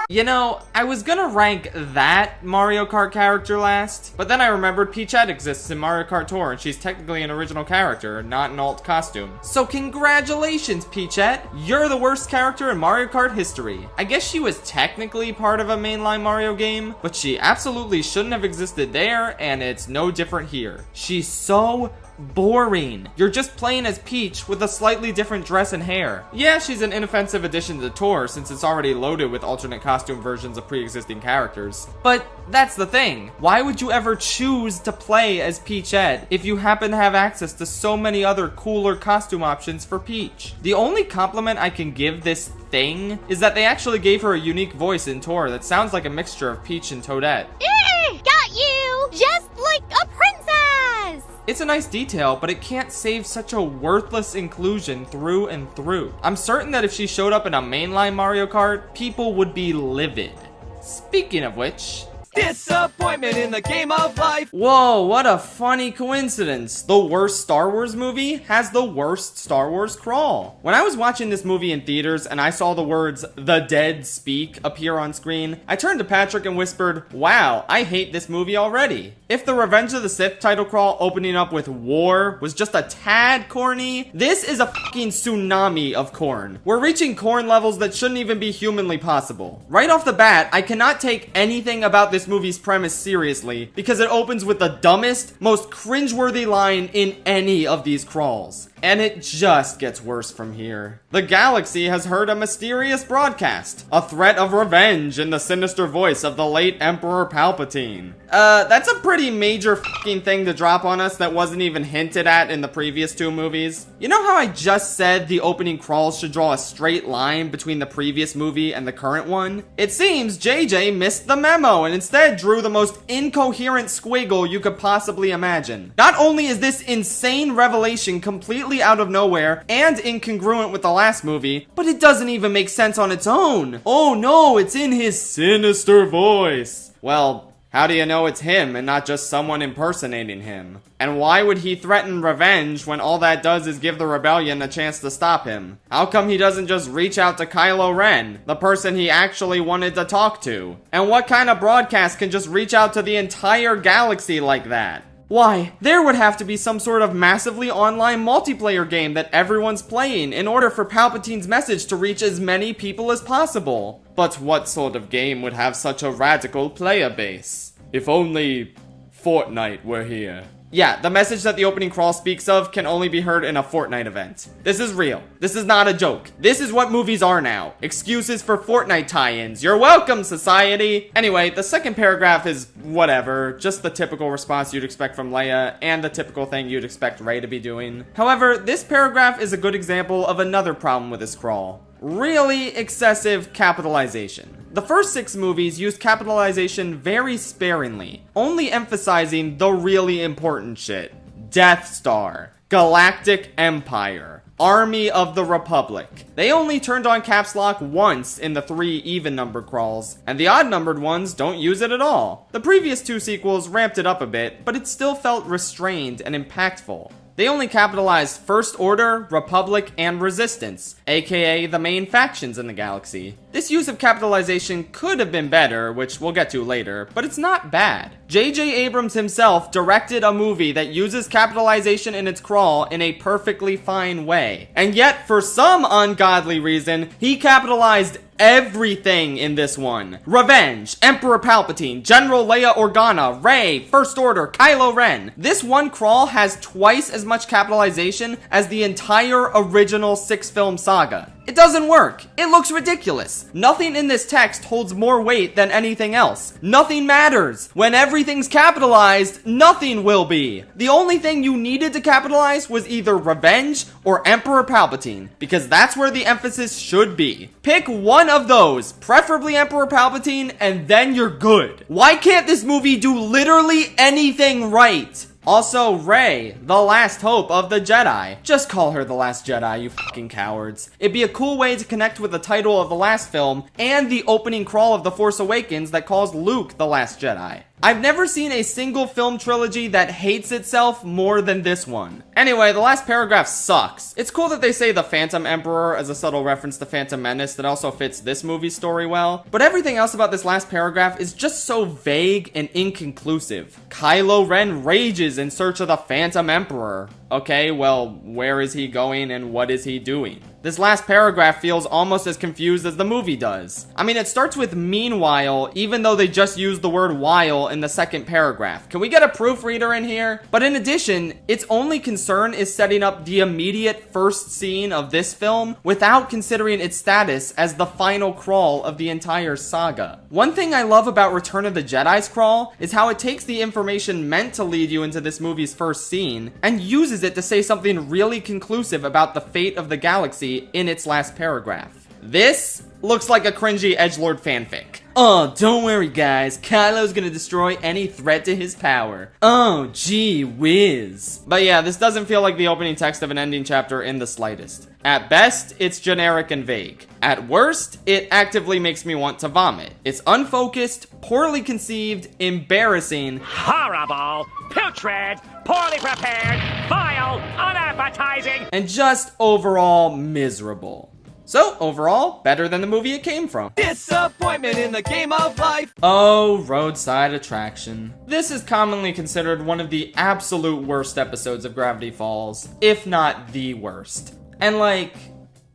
You know, I was gonna rank that Mario Kart character last, but then I remembered Peachette exists in Mario Kart Tour, and she's technically an original character, not an alt costume. So congratulations, Peachette! You're the worst character in Mario Kart history. I guess she was technically part of a mainline Mario game, but she absolutely shouldn't have existed there, and it's no different here. She's so boring. You're just playing as Peach with a slightly different dress and hair. Yeah, she's an inoffensive addition to the tour since it's already loaded with alternate costume versions of pre-existing characters. But that's the thing. Why would you ever choose to play as Peachette if you happen to have access to so many other cooler costume options for Peach? The only compliment I can give this thing is that they actually gave her a unique voice in tour that sounds like a mixture of Peach and Toadette. Got you! Just like a princess! It's a nice detail, but it can't save such a worthless inclusion through and through. I'm certain that if she showed up in a mainline Mario Kart, people would be livid. Speaking of which... Disappointment in the game of life. Whoa, what a funny coincidence. The worst Star Wars movie has the worst Star Wars crawl. When I was watching this movie in theaters and I saw the words, "The dead speak," appear on screen, I turned to Patrick and whispered, wow, I hate this movie already. If the Revenge of the Sith title crawl opening up with war was just a tad corny, this is a fucking tsunami of corn. We're reaching corn levels that shouldn't even be humanly possible. Right off the bat, I cannot take anything about this movie's premise seriously because it opens with the dumbest, most cringeworthy line in any of these crawls. And it just gets worse from here. The galaxy has heard a mysterious broadcast. A threat of revenge in the sinister voice of the late Emperor Palpatine. That's a pretty major fucking thing to drop on us that wasn't even hinted at in the previous two movies. You know how I just said the opening crawls should draw a straight line between the previous movie and the current one? It seems JJ missed the memo and instead drew the most incoherent squiggle you could possibly imagine. Not only is this insane revelation completely out of nowhere and incongruent with the last movie, but it doesn't even make sense on its own. Oh no, it's in his sinister voice. Well, how do you know it's him and not just someone impersonating him? And why would he threaten revenge when all that does is give the rebellion a chance to stop him? How come he doesn't just reach out to Kylo Ren, the person he actually wanted to talk to? And what kind of broadcast can just reach out to the entire galaxy like that? Why, there would have to be some sort of massively online multiplayer game that everyone's playing in order for Palpatine's message to reach as many people as possible. But what sort of game would have such a radical player base? If only Fortnite were here. Yeah, the message that the opening crawl speaks of can only be heard in a Fortnite event. This is real. This is not a joke. This is what movies are now. Excuses for Fortnite tie-ins. You're welcome, society! Anyway, the second paragraph is whatever. Just the typical response you'd expect from Leia, and the typical thing you'd expect Rey to be doing. However, this paragraph is a good example of another problem with this crawl. Really excessive capitalization. The first 6 movies used capitalization very sparingly, only emphasizing the really important shit. Death Star, Galactic Empire, Army of the Republic. They only turned on caps lock once in the 3 even-numbered crawls, and the odd-numbered ones don't use it at all. The previous 2 sequels ramped it up a bit, but it still felt restrained and impactful. They only capitalized First Order, Republic, and Resistance, aka the main factions in the galaxy. This use of capitalization could have been better, which we'll get to later, but it's not bad. J.J. Abrams himself directed a movie that uses capitalization in its crawl in a perfectly fine way. And yet, for some ungodly reason, he capitalized everything in this one. Revenge, Emperor Palpatine, General Leia Organa, Rey, First Order, Kylo Ren. This one crawl has twice as much capitalization as the entire original 6-film saga. It doesn't work. It looks ridiculous. Nothing in this text holds more weight than anything else. Nothing matters. When everything's capitalized, nothing will be. The only thing you needed to capitalize was either revenge or Emperor Palpatine, because that's where the emphasis should be. Pick one of those, preferably Emperor Palpatine, and then you're good. Why can't this movie do literally anything right? Also, Rey, the last hope of the Jedi. Just call her the Last Jedi, you fucking cowards. It'd be a cool way to connect with the title of the last film and the opening crawl of The Force Awakens that calls Luke the Last Jedi. I've never seen a single film trilogy that hates itself more than this one. Anyway, the last paragraph sucks. It's cool that they say the Phantom Emperor as a subtle reference to Phantom Menace that also fits this movie's story well, but everything else about this last paragraph is just so vague and inconclusive. Kylo Ren rages in search of the Phantom Emperor. Okay, well, where is he going and what is he doing? This last paragraph feels almost as confused as the movie does. I mean, it starts with meanwhile, even though they just used the word while in the second paragraph. Can we get a proofreader in here? But in addition, its only concern is setting up the immediate first scene of this film without considering its status as the final crawl of the entire saga. One thing I love about Return of the Jedi's crawl is how it takes the information meant to lead you into this movie's first scene and uses it to say something really conclusive about the fate of the galaxy in its last paragraph. This looks like a cringy edgelord fanfic. Oh, don't worry guys, Kylo's gonna destroy any threat to his power. Oh, gee whiz. But yeah, this doesn't feel like the opening text of an ending chapter in the slightest. At best, it's generic and vague. At worst, it actively makes me want to vomit. It's unfocused, poorly conceived, embarrassing, horrible, putrid, poorly prepared, vile, unappetizing, and just overall miserable. So, overall, better than the movie it came from. Disappointment in the game of life. Oh, roadside attraction. This is commonly considered one of the absolute worst episodes of Gravity Falls, if not the worst. And like,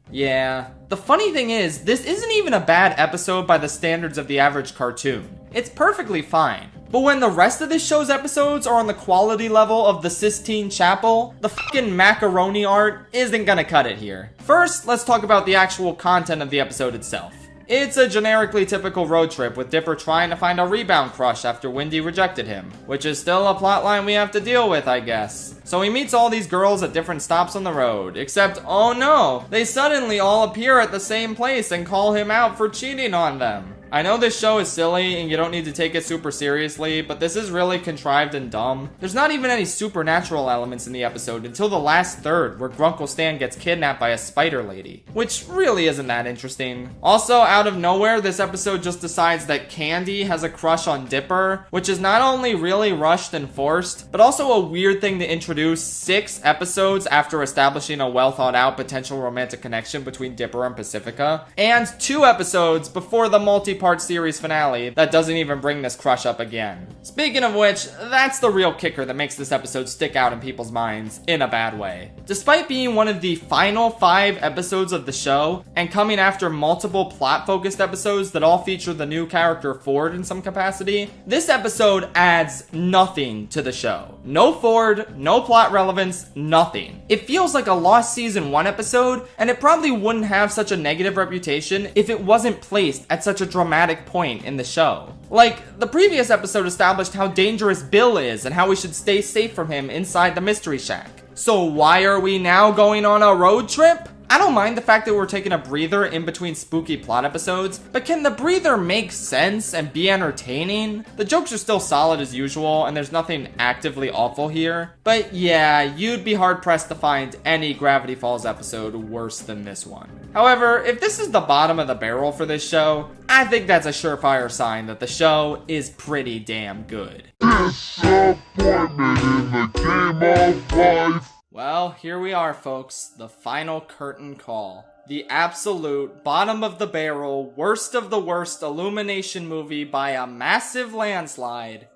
yeah. The funny thing is, this isn't even a bad episode by the standards of the average cartoon. It's perfectly fine. But when the rest of this show's episodes are on the quality level of the Sistine Chapel, the fucking macaroni art isn't gonna cut it here. First, let's talk about the actual content of the episode itself. It's a generically typical road trip with Dipper trying to find a rebound crush after Wendy rejected him, which is still a plotline we have to deal with, I guess. So he meets all these girls at different stops on the road, except, oh no, they suddenly all appear at the same place and call him out for cheating on them. I know this show is silly and you don't need to take it super seriously, but this is really contrived and dumb. There's not even any supernatural elements in the episode until the last third, where Grunkle Stan gets kidnapped by a spider lady, which really isn't that interesting. Also, out of nowhere, this episode just decides that Candy has a crush on Dipper, which is not only really rushed and forced, but also a weird thing to introduce 6 episodes after establishing a well thought out potential romantic connection between Dipper and Pacifica, and 2 episodes before the multi-part series finale that doesn't even bring this crush up again. Speaking of which, that's the real kicker that makes this episode stick out in people's minds in a bad way. Despite being one of the final 5 episodes of the show, and coming after multiple plot-focused episodes that all feature the new character Ford in some capacity, this episode adds nothing to the show. No Ford, no plot relevance, nothing. It feels like a lost season 1 episode, and it probably wouldn't have such a negative reputation if it wasn't placed at such a dramatic point in the show. Like, the previous episode established how dangerous Bill is and how we should stay safe from him inside the Mystery Shack. So why are we now going on a road trip? I don't mind the fact that we're taking a breather in between spooky plot episodes, but can the breather make sense and be entertaining? The jokes are still solid as usual, and there's nothing actively awful here. But yeah, you'd be hard-pressed to find any Gravity Falls episode worse than this one. However, if this is the bottom of the barrel for this show, I think that's a surefire sign that the show is pretty damn good. Disappointment in the game of life. Well, here we are, folks. The final curtain call. The absolute bottom of the barrel, worst of the worst Illumination movie by a massive landslide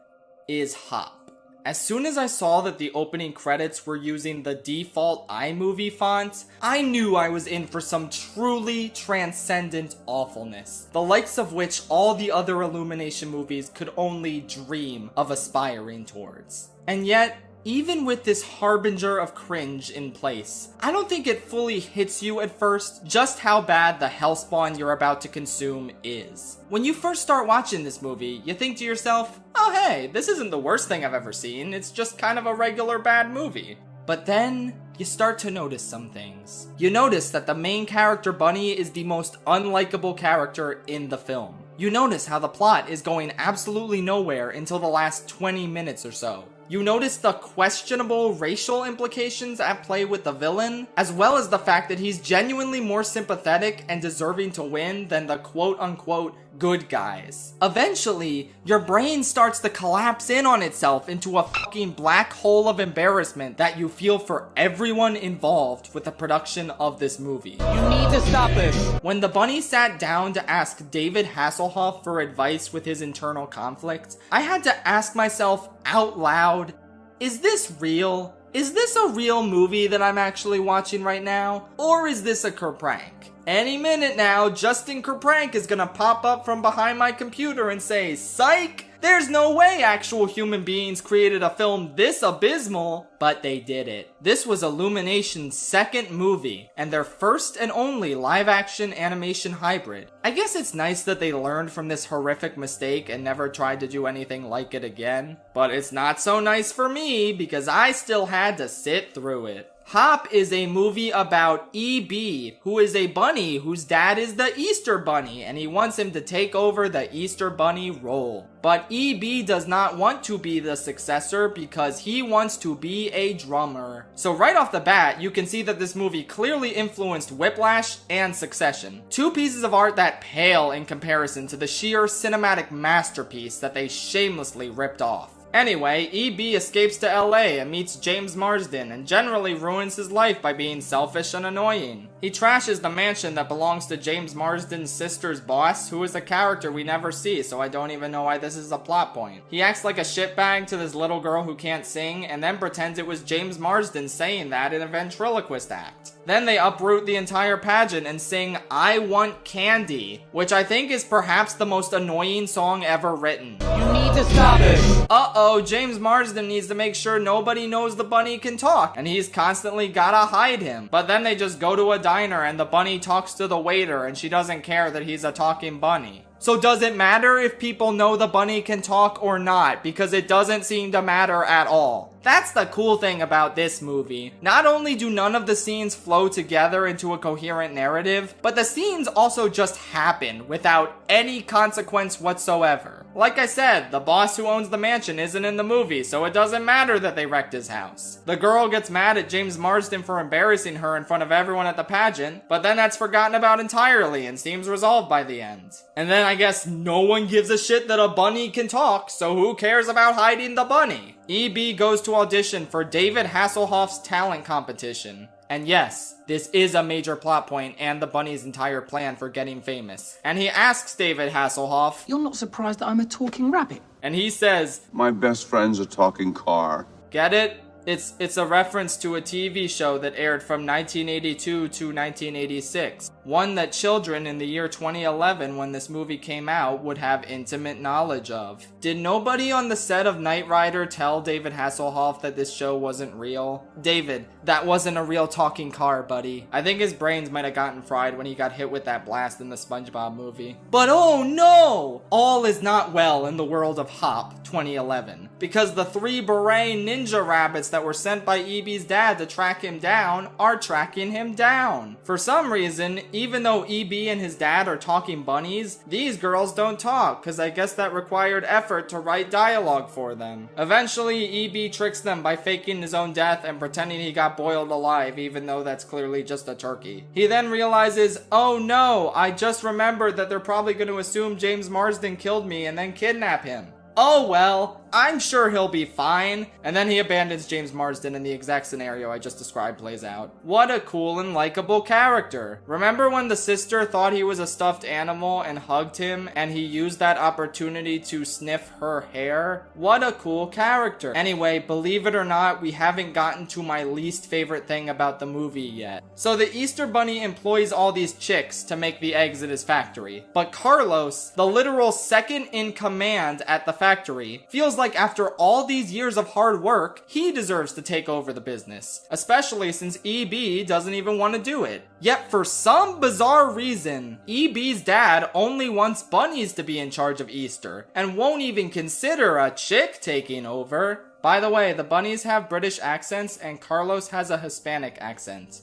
is Hop. As soon as I saw that the opening credits were using the default iMovie font, I knew I was in for some truly transcendent awfulness, the likes of which all the other Illumination movies could only dream of aspiring towards. And yet, even with this harbinger of cringe in place, I don't think it fully hits you at first just how bad the hellspawn you're about to consume is. When you first start watching this movie, you think to yourself, oh hey, this isn't the worst thing I've ever seen, it's just kind of a regular bad movie. But then, you start to notice some things. You notice that the main character Bunny is the most unlikable character in the film. You notice how the plot is going absolutely nowhere until the last 20 minutes or so. You notice the questionable racial implications at play with the villain, as well as the fact that he's genuinely more sympathetic and deserving to win than the quote-unquote good guys. Eventually, your brain starts to collapse in on itself into a fucking black hole of embarrassment that you feel for everyone involved with the production of this movie. You need to stop this. When the bunny sat down to ask David Hasselhoff for advice with his internal conflicts, I had to ask myself out loud, is this real? Is this a real movie that I'm actually watching right now? Or is this a kerprank? Any minute now, Justin Kerprank is gonna pop up from behind my computer and say, psych! There's no way actual human beings created a film this abysmal, but they did it. This was Illumination's second movie, and their first and only live-action animation hybrid. I guess it's nice that they learned from this horrific mistake and never tried to do anything like it again, but it's not so nice for me because I still had to sit through it. Hop is a movie about E.B., who is a bunny whose dad is the Easter Bunny, and he wants him to take over the Easter Bunny role. But E.B. does not want to be the successor because he wants to be a drummer. So right off the bat, you can see that this movie clearly influenced Whiplash and Succession. Two pieces of art that pale in comparison to the sheer cinematic masterpiece that they shamelessly ripped off. Anyway, E.B. escapes to LA and meets James Marsden and generally ruins his life by being selfish and annoying. He trashes the mansion that belongs to James Marsden's sister's boss, who is a character we never see, so I don't even know why this is a plot point. He acts like a shitbag to this little girl who can't sing, and then pretends it was James Marsden saying that in a ventriloquist act. Then they uproot the entire pageant and sing I Want Candy, which I think is perhaps the most annoying song ever written. You need to stop this. Uh-oh, James Marsden needs to make sure nobody knows the bunny can talk, and he's constantly gotta hide him. But then they just go to a diner and the bunny talks to the waiter and she doesn't care that he's a talking bunny. So does it matter if people know the bunny can talk or not? Because it doesn't seem to matter at all. That's the cool thing about this movie. Not only do none of the scenes flow together into a coherent narrative, but the scenes also just happen without any consequence whatsoever. Like I said, the boss who owns the mansion isn't in the movie, so it doesn't matter that they wrecked his house. The girl gets mad at James Marsden for embarrassing her in front of everyone at the pageant, but then that's forgotten about entirely and seems resolved by the end. And then I guess no one gives a shit that a bunny can talk, so who cares about hiding the bunny? E.B. goes to audition for David Hasselhoff's talent competition. And yes, this is a major plot point and the bunny's entire plan for getting famous. And he asks David Hasselhoff, "You're not surprised that I'm a talking rabbit?" And he says, "My best friend's a talking car." Get it? It's a reference to a TV show that aired from 1982 to 1986. One that children in the year 2011, when this movie came out, would have intimate knowledge of. Did nobody on the set of Knight Rider tell David Hasselhoff that this show wasn't real? David, that wasn't a real talking car, buddy. I think his brains might have gotten fried when he got hit with that blast in the SpongeBob movie. But oh no! All is not well in the world of Hop 2011. Because the 3 beret ninja rabbits that were sent by E.B.'s dad to track him down are tracking him down. For some reason, even though E.B. and his dad are talking bunnies, these girls don't talk, cause I guess that required effort to write dialogue for them. Eventually, E.B. tricks them by faking his own death and pretending he got boiled alive, even though that's clearly just a turkey. He then realizes, oh no, I just remembered that they're probably going to assume James Marsden killed me and then kidnap him. Oh well, I'm sure he'll be fine. And then he abandons James Marsden and the exact scenario I just described plays out. What a cool and likable character. Remember when the sister thought he was a stuffed animal and hugged him and he used that opportunity to sniff her hair? What a cool character. Anyway, believe it or not, we haven't gotten to my least favorite thing about the movie yet. So the Easter Bunny employs all these chicks to make the eggs at his factory. But Carlos, the literal second in command at the factory, feels like after all these years of hard work, he deserves to take over the business, especially since E.B. doesn't even want to do it. Yet for some bizarre reason, E.B.'s dad only wants bunnies to be in charge of Easter, and won't even consider a chick taking over. By the way, the bunnies have British accents and Carlos has a Hispanic accent.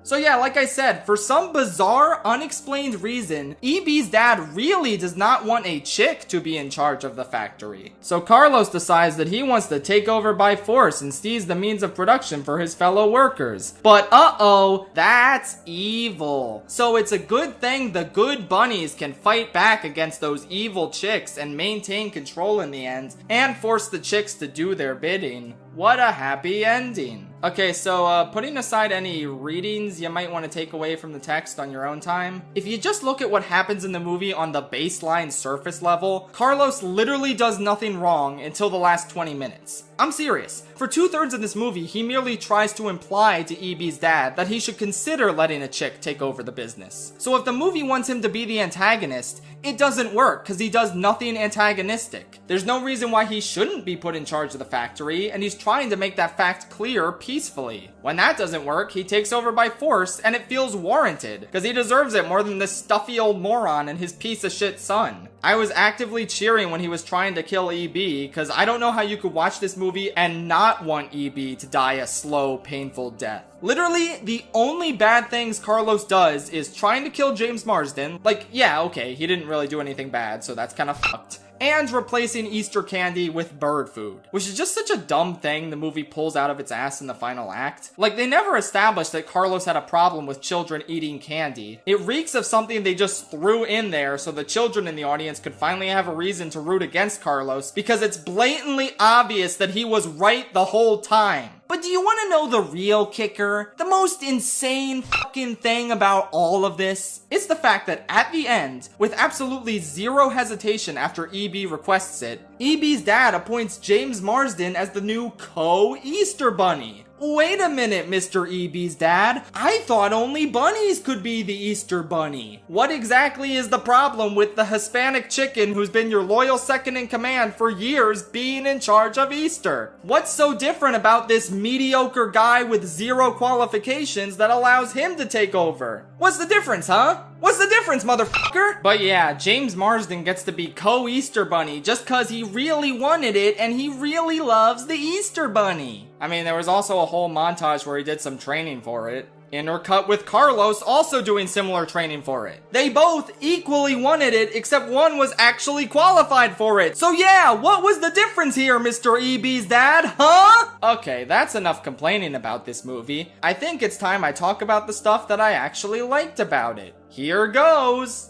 So yeah, like I said, for some bizarre, unexplained reason, EB's dad really does not want a chick to be in charge of the factory. So Carlos decides that he wants to take over by force and seize the means of production for his fellow workers. But uh-oh, that's evil. So it's a good thing the good bunnies can fight back against those evil chicks and maintain control in the end, and force the chicks to do their bidding. What a happy ending. Okay, so putting aside any readings you might want to take away from the text on your own time, if you just look at what happens in the movie on the baseline surface level, Carlos literally does nothing wrong until the last 20 minutes. I'm serious. For 2/3 of this movie, he merely tries to imply to EB's dad that he should consider letting a chick take over the business. So if the movie wants him to be the antagonist, it doesn't work because he does nothing antagonistic. There's no reason why he shouldn't be put in charge of the factory, and he's trying to make that fact clear peacefully. When that doesn't work, he takes over by force, and it feels warranted because he deserves it more than this stuffy old moron and his piece of shit son. I was actively cheering when he was trying to kill EB because I don't know how you could watch this movie and not want EB to die a slow, painful death. Literally, the only bad things Carlos does is trying to kill James Marsden. Like, yeah, okay, he didn't really do anything bad, so that's kind of fucked. And replacing Easter candy with bird food, which is just such a dumb thing the movie pulls out of its ass in the final act. Like, they never established that Carlos had a problem with children eating candy. It reeks of something they just threw in there so the children in the audience could finally have a reason to root against Carlos, because it's blatantly obvious that he was right the whole time. But do you want to know the real kicker? The most insane fucking thing about all of this? It's the fact that at the end, with absolutely zero hesitation after EB requests it, EB's dad appoints James Marsden as the new co-Easter Bunny. Wait a minute, Mr. EB's dad. I thought only bunnies could be the Easter Bunny. What exactly is the problem with the Hispanic chicken who's been your loyal second in command for years being in charge of Easter? What's so different about this mediocre guy with zero qualifications that allows him to take over? What's the difference, huh? What's the difference, motherfucker? But yeah, James Marsden gets to be co-Easter Bunny just cause he really wanted it and he really loves the Easter Bunny. I mean, there was also a whole montage where he did some training for it. Intercut with Carlos also doing similar training for it. They both equally wanted it, except one was actually qualified for it. So yeah, what was the difference here, Mr. EB's dad, huh? Okay, that's enough complaining about this movie. I think it's time I talk about the stuff that I actually liked about it. Here goes.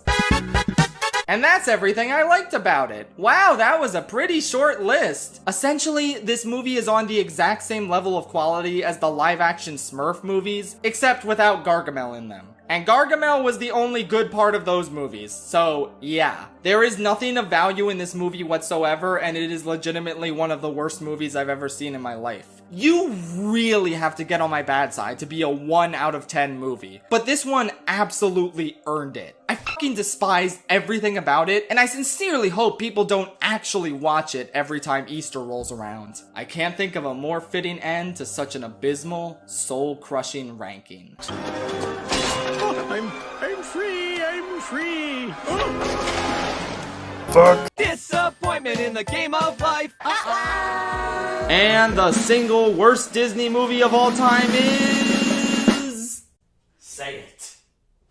And that's everything I liked about it. Wow, that was a pretty short list. Essentially, this movie is on the exact same level of quality as the live-action Smurf movies, except without Gargamel in them. And Gargamel was the only good part of those movies, so yeah. There is nothing of value in this movie whatsoever, and it is legitimately one of the worst movies I've ever seen in my life. You really have to get on my bad side to be a 1 out of 10 movie. But this one absolutely earned it. I fucking despise everything about it, and I sincerely hope people don't actually watch it every time Easter rolls around. I can't think of a more fitting end to such an abysmal, soul-crushing ranking. I'm free. Fuck. Disappointment in the game of life. And the single worst Disney movie of all time is... Say it.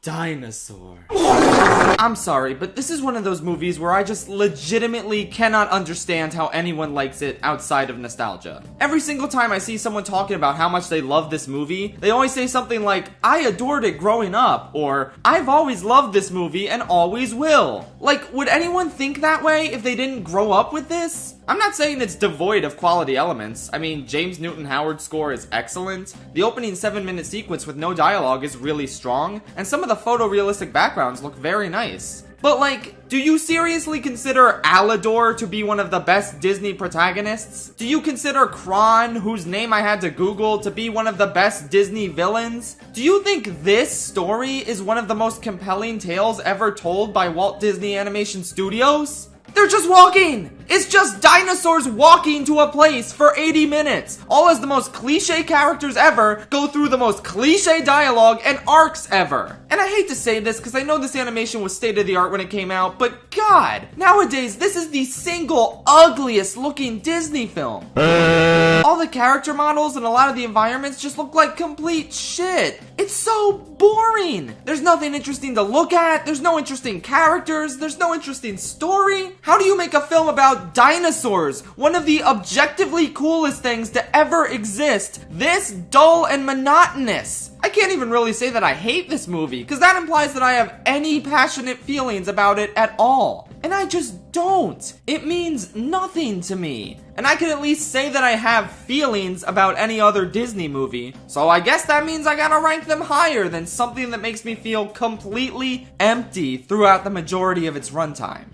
Dinosaur. I'm sorry, but this is one of those movies where I just legitimately cannot understand how anyone likes it outside of nostalgia. Every single time I see someone talking about how much they love this movie, they always say something like, I adored it growing up, or I've always loved this movie and always will. Like, would anyone think that way if they didn't grow up with this? I'm not saying it's devoid of quality elements. I mean, James Newton Howard's score is excellent, the opening 7-minute sequence with no dialogue is really strong, and some of the photorealistic backgrounds look very nice. But like, do you seriously consider Alador to be one of the best Disney protagonists? Do you consider Kron, whose name I had to Google, to be one of the best Disney villains? Do you think this story is one of the most compelling tales ever told by Walt Disney Animation Studios? They're just walking! It's just dinosaurs walking to a place for 80 minutes, all as the most cliche characters ever go through the most cliche dialogue and arcs ever. And I hate to say this because I know this animation was state of the art when it came out, but God, nowadays this is the single ugliest looking Disney film. All the character models and a lot of the environments just look like complete shit. It's so boring. There's nothing interesting to look at. There's no interesting characters. There's no interesting story. How do you make a film about dinosaurs? One of the objectively coolest things to ever exist. This dull and monotonous. I can't even really say that I hate this movie, because that implies that I have any passionate feelings about it at all. And I just don't. It means nothing to me. And I can at least say that I have feelings about any other Disney movie. So I guess that means I gotta rank them higher than something that makes me feel completely empty throughout the majority of its runtime.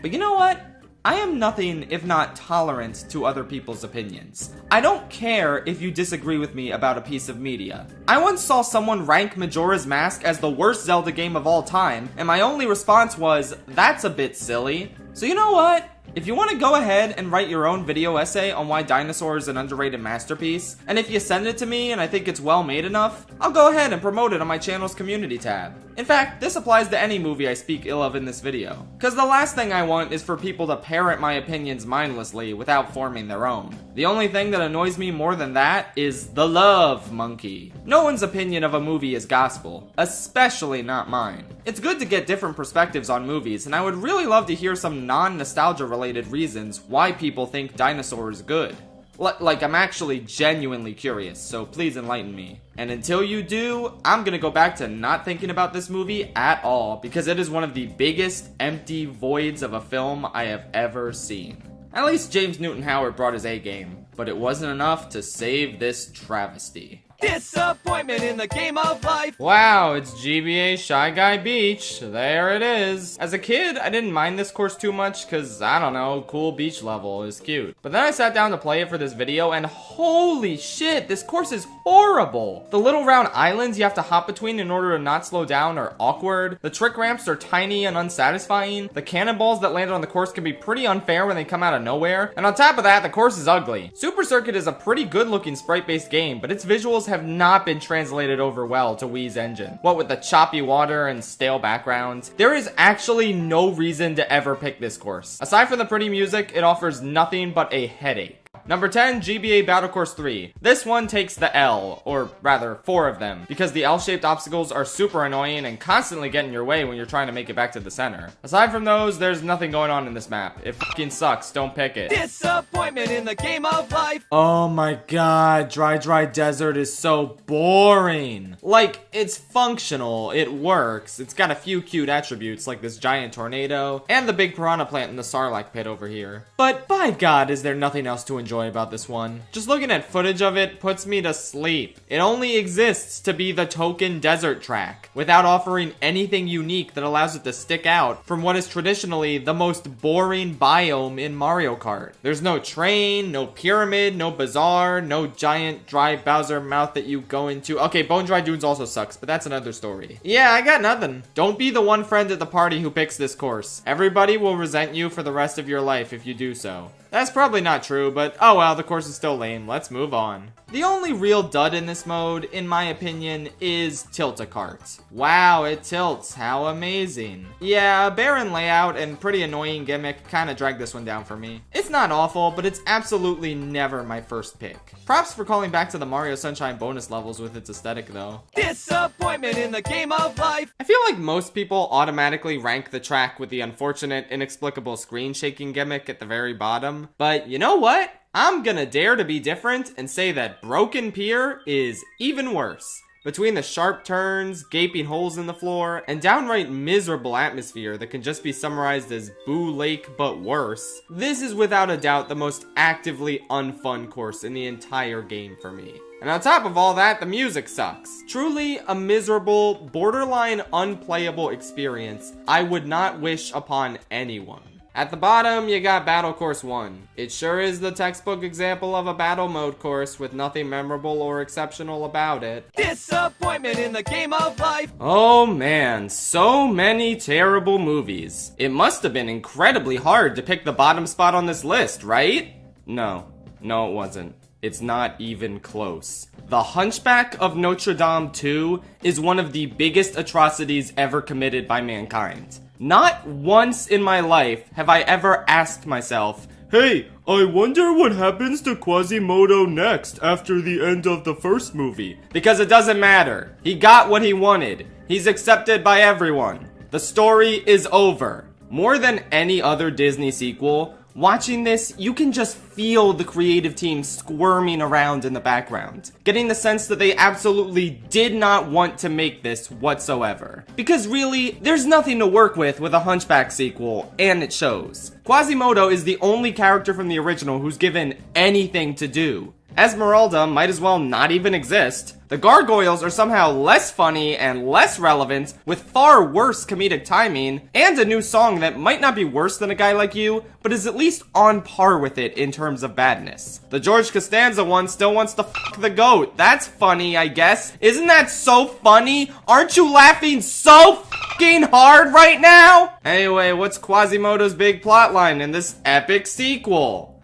But you know what? I am nothing if not tolerant to other people's opinions. I don't care if you disagree with me about a piece of media. I once saw someone rank Majora's Mask as the worst Zelda game of all time, and my only response was, that's a bit silly. So you know what? If you want to go ahead and write your own video essay on why Dinosaur is an underrated masterpiece, and if you send it to me and I think it's well made enough, I'll go ahead and promote it on my channel's community tab. In fact, this applies to any movie I speak ill of in this video. Because the last thing I want is for people to parrot my opinions mindlessly without forming their own. The only thing that annoys me more than that is the love monkey. No one's opinion of a movie is gospel, especially not mine. It's good to get different perspectives on movies, and I would really love to hear some non-nostalgia related reasons why people think Dinosaur is good. Like, I'm actually genuinely curious, so please enlighten me. And until you do, I'm gonna go back to not thinking about this movie at all, because it is one of the biggest empty voids of a film I have ever seen. At least James Newton Howard brought his A game, but it wasn't enough to save this travesty. Disappointment in the game of life. Wow, it's GBA Shy Guy Beach. There it is. As a kid, I didn't mind this course too much because, I don't know, cool beach level is cute. But then I sat down to play it for this video and holy shit, this course is horrible. The little round islands you have to hop between in order to not slow down are awkward. The trick ramps are tiny and unsatisfying. The cannonballs that land on the course can be pretty unfair when they come out of nowhere. And on top of that, the course is ugly. Super Circuit is a pretty good looking sprite-based game, but its visuals have not been translated over well to Wii's engine. What with the choppy water and stale backgrounds, there is actually no reason to ever pick this course. Aside from the pretty music, it offers nothing but a headache. Number 10, GBA Battle Course 3. This one takes the L, or rather 4 of them, because the L-shaped obstacles are super annoying and constantly get in your way when you're trying to make it back to the center. Aside from those, there's nothing going on in this map. It fucking sucks, don't pick it. Disappointment in the game of life. Oh my god, Dry Desert is so boring. Like, it's functional, it works, it's got a few cute attributes like this giant tornado, and the big piranha plant in the Sarlacc pit over here. But by god, is there nothing else to enjoy about this one. Just looking at footage of it puts me to sleep. It only exists to be the token desert track, without offering anything unique that allows it to stick out from what is traditionally the most boring biome in Mario Kart. There's no train, no pyramid, no bazaar, no giant dry Bowser mouth that you go into. Okay, Bone Dry Dunes also sucks, but that's another story. Yeah, I got nothing. Don't be the one friend at the party who picks this course. Everybody will resent you for the rest of your life if you do so. That's probably not true, but oh well, the course is still lame. Let's move on. The only real dud in this mode, in my opinion, is Tilt-A-Kart. Wow, it tilts. How amazing. Yeah, a barren layout and pretty annoying gimmick kinda dragged this one down for me. It's not awful, but it's absolutely never my first pick. Props for calling back to the Mario Sunshine bonus levels with its aesthetic though. Disappointment in the game of life. I feel like most people automatically rank the track with the unfortunate, inexplicable screen shaking gimmick at the very bottom. But you know what? I'm gonna dare to be different and say that Broken Pier is even worse. Between the sharp turns, gaping holes in the floor, and downright miserable atmosphere that can just be summarized as Boo Lake but worse, this is without a doubt the most actively unfun course in the entire game for me. And on top of all that, the music sucks. Truly a miserable, borderline unplayable experience I would not wish upon anyone. At the bottom, you got Battle Course 1. It sure is the textbook example of a battle mode course with nothing memorable or exceptional about it. Disappointment in the game of life. Oh man, so many terrible movies. It must have been incredibly hard to pick the bottom spot on this list, right? No, it wasn't. It's not even close. The Hunchback of Notre Dame 2 is one of the biggest atrocities ever committed by mankind. Not once in my life have I ever asked myself, hey, I wonder what happens to Quasimodo next after the end of the first movie. Because it doesn't matter. He got what he wanted. He's accepted by everyone. The story is over. More than any other Disney sequel, watching this, you can just feel the creative team squirming around in the background, getting the sense that they absolutely did not want to make this whatsoever. Because really, there's nothing to work with a Hunchback sequel, and it shows. Quasimodo is the only character from the original who's given anything to do. Esmeralda might as well not even exist. The gargoyles are somehow less funny and less relevant, with far worse comedic timing, and a new song that might not be worse than A Guy Like You, but is at least on par with it in terms of badness. The George Costanza one still wants to fuck the goat. That's funny, I guess. Isn't that so funny? Aren't you laughing so fucking hard right now? Anyway, what's Quasimodo's big plotline in this epic sequel?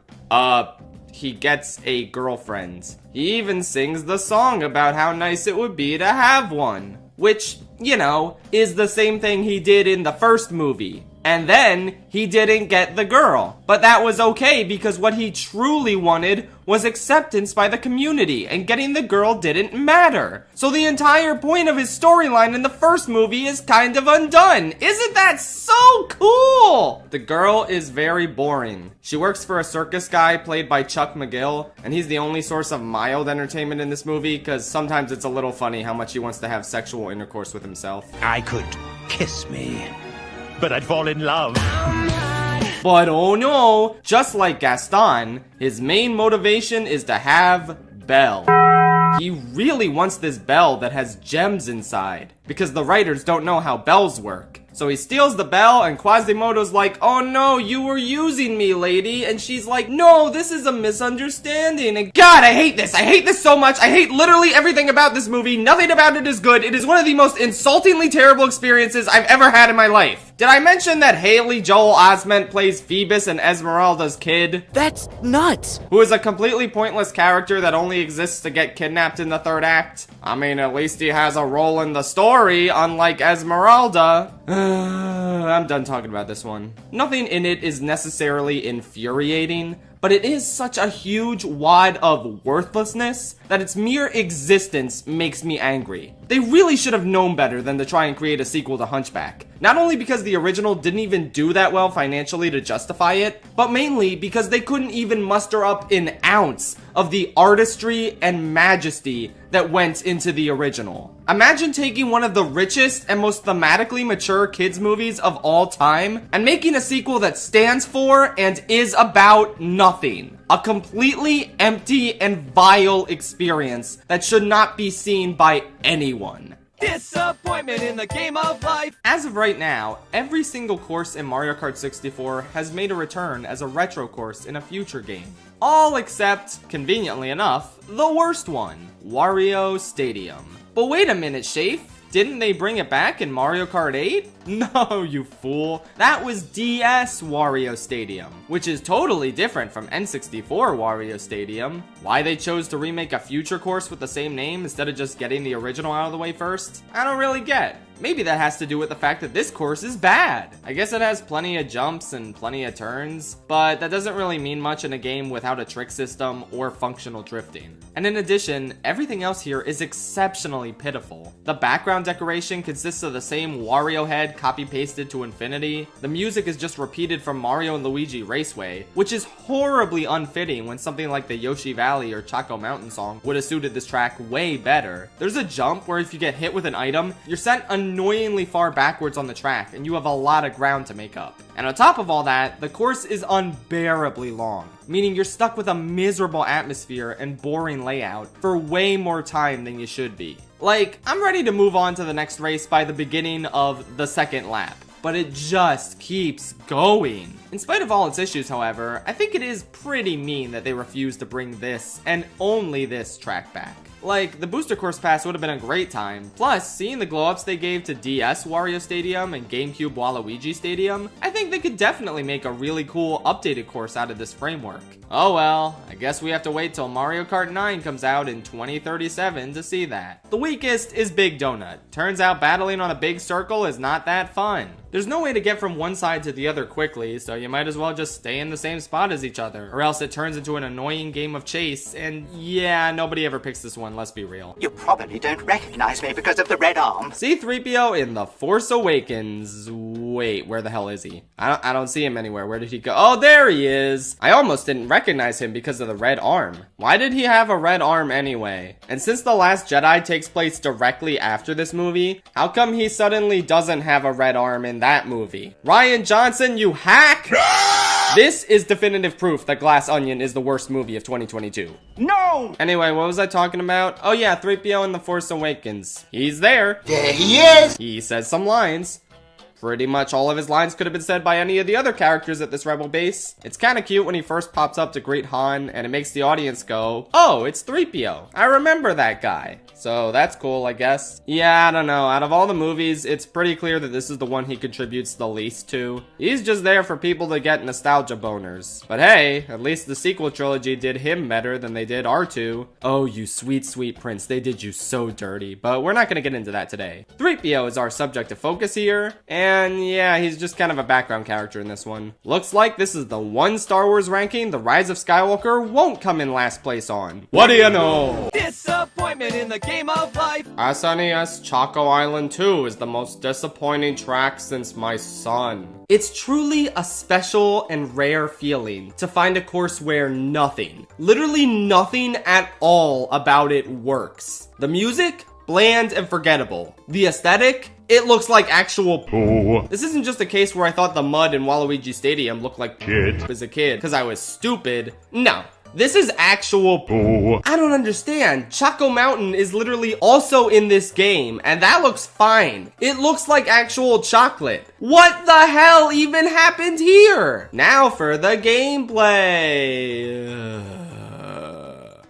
He gets a girlfriend. He even sings the song about how nice it would be to have one. Which, you know, is the same thing he did in the first movie. And then, he didn't get the girl. But that was okay because what he truly wanted was acceptance by the community, and getting the girl didn't matter. So the entire point of his storyline in the first movie is kind of undone. Isn't that so cool? The girl is very boring. She works for a circus guy played by Chuck McGill, and he's the only source of mild entertainment in this movie because sometimes it's a little funny how much he wants to have sexual intercourse with himself. I could kiss me, but I'd fall in love. But oh no, just like Gaston, his main motivation is to have Belle. He really wants this bell that has gems inside, because the writers don't know how bells work. So he steals the bell, and Quasimodo's like, oh no, you were using me, lady. And she's like, no, this is a misunderstanding. And God, I hate this. I hate this so much. I hate literally everything about this movie. Nothing about it is good. It is one of the most insultingly terrible experiences I've ever had in my life. Did I mention that Haley Joel Osment plays Phoebus and Esmeralda's kid? That's nuts. Who is a completely pointless character that only exists to get kidnapped in the third act? I mean, at least he has a role in the story, unlike Esmeralda. I'm done talking about this one. Nothing in it is necessarily infuriating, but it is such a huge wad of worthlessness that its mere existence makes me angry. They really should have known better than to try and create a sequel to Hunchback. Not only because the original didn't even do that well financially to justify it, but mainly because they couldn't even muster up an ounce of the artistry and majesty that went into the original. Imagine taking one of the richest and most thematically mature kids movies of all time and making a sequel that stands for and is about nothing. A completely empty and vile experience that should not be seen by anyone. Disappointment in the game of life. As of right now, every single course in Mario Kart 64 has made a return as a retro course in a future game. All except, conveniently enough, the worst one, Wario Stadium. But wait a minute, Shafe. Didn't they bring it back in Mario Kart 8? No, you fool. That was DS Wario Stadium, which is totally different from N64 Wario Stadium. Why they chose to remake a future course with the same name instead of just getting the original out of the way first, I don't really get. Maybe that has to do with the fact that this course is bad. I guess it has plenty of jumps and plenty of turns, but that doesn't really mean much in a game without a trick system or functional drifting. And in addition, everything else here is exceptionally pitiful. The background decoration consists of the same Wario head copy-pasted to infinity. The music is just repeated from Mario and Luigi Raceway, which is horribly unfitting when something like the Yoshi Valley or Choco Mountain song would have suited this track way better. There's a jump where if you get hit with an item, you're sent annoyingly far backwards on the track and you have a lot of ground to make up. And on top of all that, the course is unbearably long, meaning you're stuck with a miserable atmosphere and boring layout for way more time than you should be. Like, I'm ready to move on to the next race by the beginning of the second lap. but it just keeps going. In spite of all its issues, however, I think it is pretty mean that they refuse to bring this, and only this, track back. Like, the booster course pass would have been a great time. Plus, seeing the glow-ups they gave to DS Wario Stadium and GameCube Waluigi Stadium, I think they could definitely make a really cool updated course out of this framework. Oh well, I guess we have to wait till Mario Kart 9 comes out in 2037 to see that. The weakest is Big Donut. Turns out battling on a big circle is not that fun. There's no way to get from one side to the other quickly, so you might as well just stay in the same spot as each other, or else it turns into an annoying game of chase, and yeah, nobody ever picks this one, let's be real. You probably don't recognize me because of the red arm. C-3PO in The Force Awakens. Wait, where the hell is he? I don't see him anywhere. Where did he go? Oh, there he is. I almost didn't recognize him because of the red arm. Why did he have a red arm anyway? And since The Last Jedi takes place directly after this movie, how come he suddenly doesn't have a red arm in that movie? Rian Johnson, you hack! This is definitive proof that Glass Onion is the worst movie of 2022. No! Anyway, what was I talking about? Oh yeah, 3PO in The Force Awakens. He's there. There he is! He says some lines. Pretty much all of his lines could have been said by any of the other characters at this rebel base. It's kind of cute when he first pops up to greet Han, and it makes the audience go, oh, it's 3PO. I remember that guy. So that's cool, I guess. Yeah, I don't know. Out of all the movies, it's pretty clear that this is the one he contributes the least to. He's just there for people to get nostalgia boners. But hey, at least the sequel trilogy did him better than they did R2. Oh, you sweet, sweet prince. They did you so dirty. But we're not going to get into that today. 3PO is our subject of focus here. And yeah, he's just kind of a background character in this one. Looks like this is the one Star Wars ranking The Rise of Skywalker won't come in last place on. What do you know? Disappointment in the game of life. SNES Choco Island 2 is the most disappointing track since my son. It's truly a special and rare feeling to find a course where nothing, literally nothing at all about it works. The music? Bland and forgettable. The aesthetic? It looks like actual poo. This isn't just a case where I thought the mud in Waluigi Stadium looked like shit as a kid because I was stupid. No. This is actual poo. I don't understand. Choco Mountain is literally also in this game, and that looks fine. It looks like actual chocolate. What the hell even happened here? Now for the gameplay.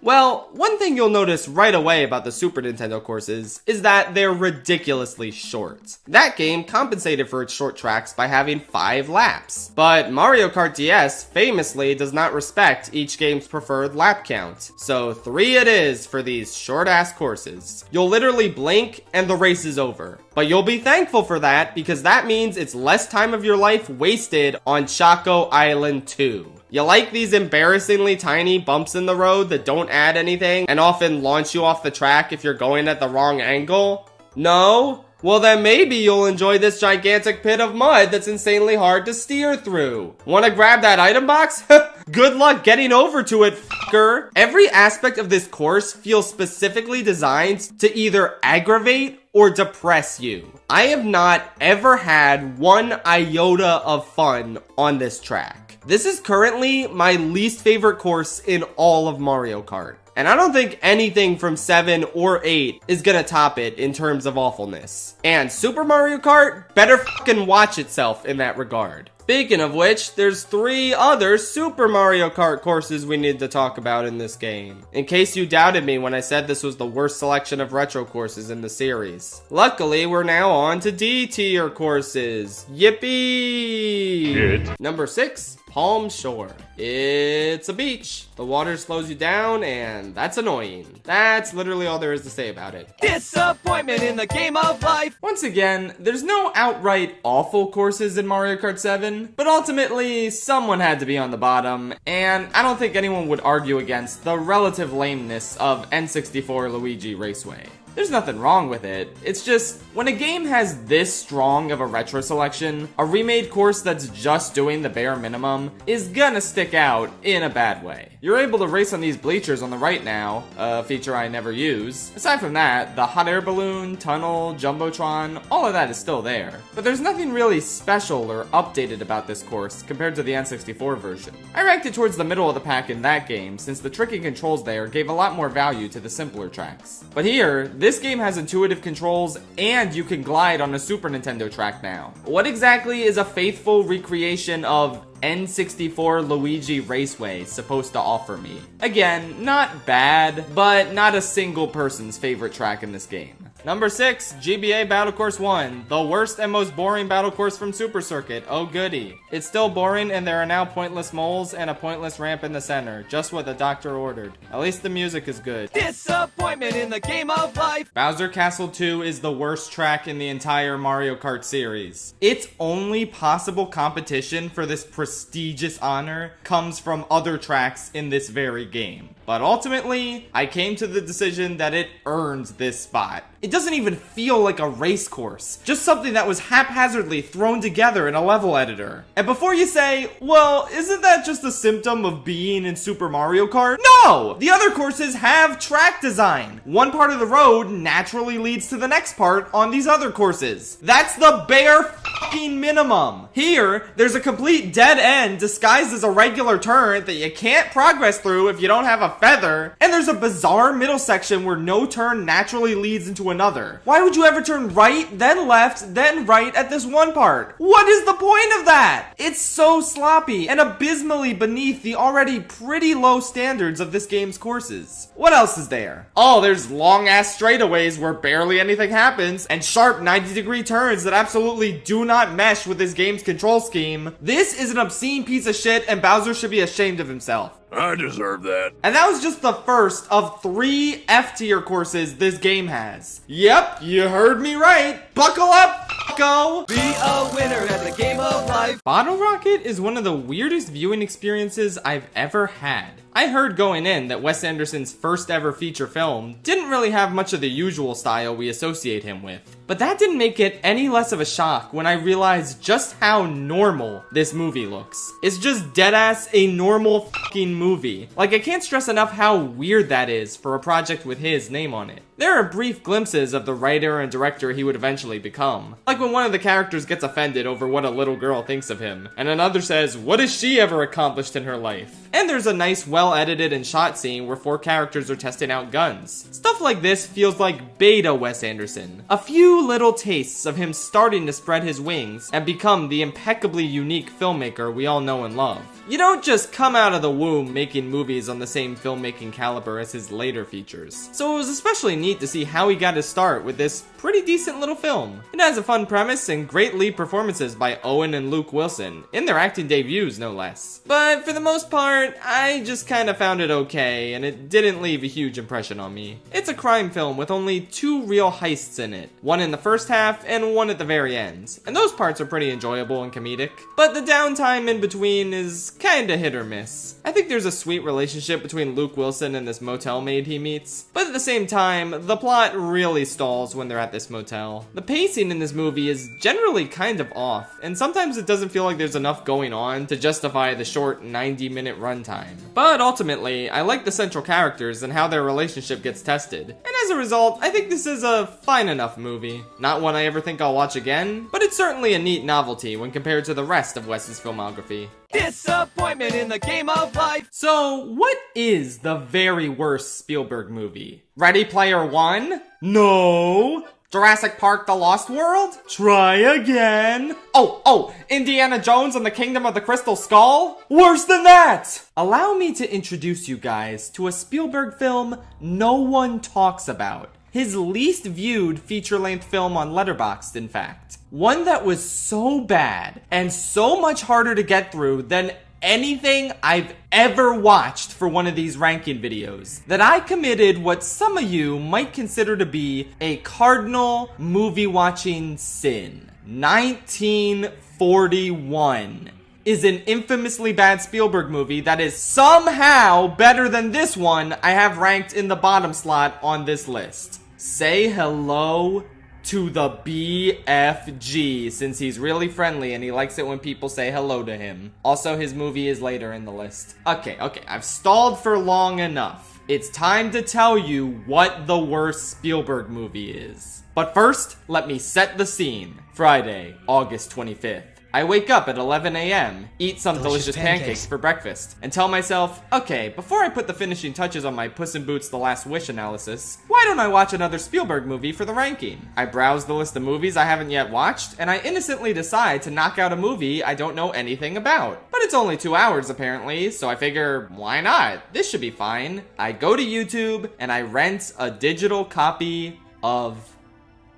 Well, one thing you'll notice right away about the Super Nintendo courses is that they're ridiculously short. That game compensated for its short tracks by having 5 laps. But Mario Kart DS famously does not respect each game's preferred lap count. So 3 it is for these short-ass courses. You'll literally blink and the race is over. But you'll be thankful for that because that means it's less time of your life wasted on Choco Island 2. You like these embarrassingly tiny bumps in the road that don't add anything and often launch you off the track if you're going at the wrong angle? No? Well then maybe you'll enjoy this gigantic pit of mud that's insanely hard to steer through. Wanna grab that item box? Good luck getting over to it, f***er. Every aspect of this course feels specifically designed to either aggravate or depress you. I have not ever had one iota of fun on this track. This is currently my least favorite course in all of Mario Kart. And I don't think anything from 7 or 8 is gonna top it in terms of awfulness. And Super Mario Kart better fucking watch itself in that regard. Speaking of which, there's 3 other Super Mario Kart courses we need to talk about in this game. In case you doubted me when I said this was the worst selection of retro courses in the series. Luckily, we're now on to D-tier courses. Yippee! Shit. Number 6, Palm Shore. It's a beach. The water slows you down, and that's annoying. That's literally all there is to say about it. Disappointment in the game of life. Once again, there's no outright awful courses in Mario Kart 7, but ultimately, someone had to be on the bottom, and I don't think anyone would argue against the relative lameness of N64 Luigi Raceway. There's nothing wrong with it. It's just, when a game has this strong of a retro selection, a remade course that's just doing the bare minimum is gonna stick out in a bad way. You're able to race on these bleachers on the right now, a feature I never use. Aside from that, the hot air balloon, tunnel, jumbotron, all of that is still there. But there's nothing really special or updated about this course compared to the N64 version. I ranked it towards the middle of the pack in that game, since the tricky controls there gave a lot more value to the simpler tracks. But here, This game has intuitive controls and you can glide on a Super Nintendo track now. What exactly is a faithful recreation of N64 Luigi Raceway supposed to offer me? Again, not bad, but not a single person's favorite track in this game. Number 6, GBA Battle Course 1, the worst and most boring battle course from Super Circuit. Oh goody. It's still boring and there are now pointless moles and a pointless ramp in the center, just what the doctor ordered. At least the music is good. Disappointment in the game of life. Bowser Castle 2 is the worst track in the entire Mario Kart series. Its only possible competition for this prestigious honor comes from other tracks in this very game. But ultimately, I came to the decision that it earns this spot. It doesn't even feel like a race course, just something that was haphazardly thrown together in a level editor. And before you say, well, isn't that just a symptom of being in Super Mario Kart? No! The other courses have track design. One part of the road naturally leads to the next part on these other courses. That's the bare fucking minimum. Here, there's a complete dead end disguised as a regular turn that you can't progress through if you don't have a feather, and there's a bizarre middle section where no turn naturally leads into another. Why would you ever turn right, then left, then right at this one part? What is the point of that? It's so sloppy and abysmally beneath the already pretty low standards of this game's courses. What else is there? Oh, there's long-ass straightaways where barely anything happens, and sharp 90-degree turns that absolutely do not mesh with this game's control scheme. This is an obscene piece of shit, and Bowser should be ashamed of himself. I deserve that. And that was just the first of 3 F-tier courses this game has. Yep, you heard me right. Buckle up, fucko. Be a winner at the game of life. Bottle Rocket is one of the weirdest viewing experiences I've ever had. I heard going in that Wes Anderson's first ever feature film didn't really have much of the usual style we associate him with. But that didn't make it any less of a shock when I realized just how normal this movie looks. It's just deadass a normal fucking movie. Like, I can't stress enough how weird that is for a project with his name on it. There are brief glimpses of the writer and director he would eventually become. Like when one of the characters gets offended over what a little girl thinks of him, and another says, what has she ever accomplished in her life? And there's a nice, well-edited and shot scene where 4 characters are testing out guns. Stuff like this feels like beta Wes Anderson. A few little tastes of him starting to spread his wings and become the impeccably unique filmmaker we all know and love. You don't just come out of the womb making movies on the same filmmaking caliber as his later features. So it was especially neat to see how he got his start with this pretty decent little film. It has a fun premise and great lead performances by Owen and Luke Wilson, in their acting debuts no less. But for the most part, I just kinda found it okay, and it didn't leave a huge impression on me. It's a crime film with only 2 real heists in it, one in the first half and one at the very end, and those parts are pretty enjoyable and comedic. But the downtime in between is kinda hit or miss. I think there's a sweet relationship between Luke Wilson and this motel maid he meets, but at the same time, the plot really stalls when they're at this motel. The pacing in this movie is generally kind of off, and sometimes it doesn't feel like there's enough going on to justify the short 90-minute runtime. But ultimately, I like the central characters and how their relationship gets tested, and as a result, I think this is a fine enough movie. Not one I ever think I'll watch again, but it's certainly a neat novelty when compared to the rest of Wes's filmography. Disappointment in the game of life. So, what is the very worst Spielberg movie? Ready Player One? No. Jurassic Park: The Lost World? Try again. Oh, Indiana Jones and the Kingdom of the Crystal Skull? Worse than that! Allow me to introduce you guys to a Spielberg film no one talks about. His least viewed feature-length film on Letterboxd, in fact. One that was so bad and so much harder to get through than anything I've ever watched for one of these ranking videos, that I committed what some of you might consider to be a cardinal movie-watching sin. 1941 is an infamously bad Spielberg movie that is somehow better than this one I have ranked in the bottom slot on this list. Say hello to the BFG, since he's really friendly and he likes it when people say hello to him. Also, his movie is later in the list. Okay, I've stalled for long enough. It's time to tell you what the worst Spielberg movie is. But first, let me set the scene. Friday, August 25th. I wake up at 11 a.m., eat some delicious pancakes for breakfast, and tell myself, okay, before I put the finishing touches on my Puss in Boots The Last Wish analysis, why don't I watch another Spielberg movie for the ranking? I browse the list of movies I haven't yet watched, and I innocently decide to knock out a movie I don't know anything about. But it's only 2 hours apparently, so I figure, why not? This should be fine. I go to YouTube, and I rent a digital copy of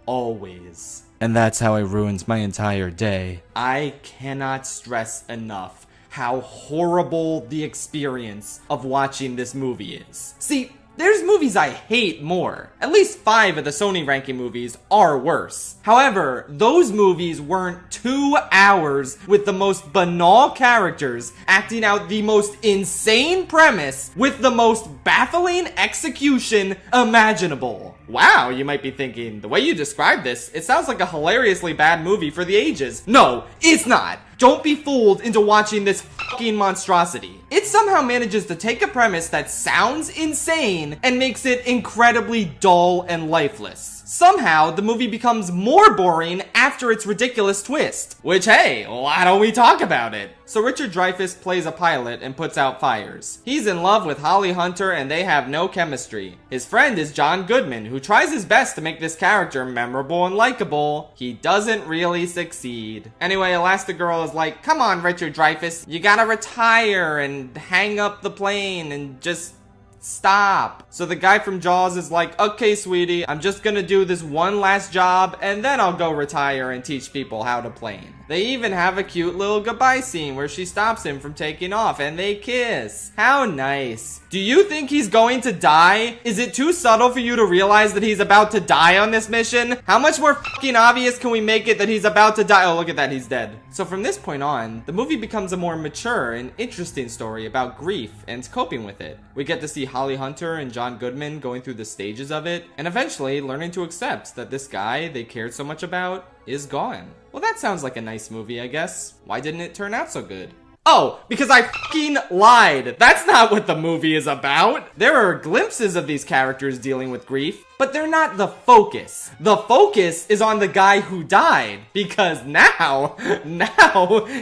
Always. And that's how I ruined my entire day. I cannot stress enough how horrible the experience of watching this movie is. See, there's movies I hate more. At least 5 of the Sony ranking movies are worse. However, those movies weren't 2 hours with the most banal characters acting out the most insane premise with the most baffling execution imaginable. Wow, you might be thinking, the way you describe this, it sounds like a hilariously bad movie for the ages. No, it's not. Don't be fooled into watching this fucking monstrosity. It somehow manages to take a premise that sounds insane and makes it incredibly dull and lifeless. Somehow, the movie becomes more boring after its ridiculous twist. Which, hey, why don't we talk about it? So Richard Dreyfuss plays a pilot and puts out fires. He's in love with Holly Hunter and they have no chemistry. His friend is John Goodman, who tries his best to make this character memorable and likable. He doesn't really succeed. Anyway, Elastigirl is like, come on, Richard Dreyfuss, you gotta retire and hang up the plane and just stop. So the guy from Jaws is like, okay, sweetie, I'm just gonna do this one last job and then I'll go retire and teach people how to plane. They even have a cute little goodbye scene where she stops him from taking off and they kiss. How nice. Do you think he's going to die? Is it too subtle for you to realize that he's about to die on this mission? How much more fucking obvious can we make it that he's about to die? Oh, look at that, he's dead. So from this point on, the movie becomes a more mature and interesting story about grief and coping with it. We get to see Holly Hunter and John Goodman going through the stages of it, and eventually learning to accept that this guy they cared so much about is gone. Well, that sounds like a nice movie, I guess. Why didn't it turn out so good? Oh, because I fucking lied. That's not what the movie is about. There are glimpses of these characters dealing with grief, but they're not the focus. The focus is on the guy who died, because now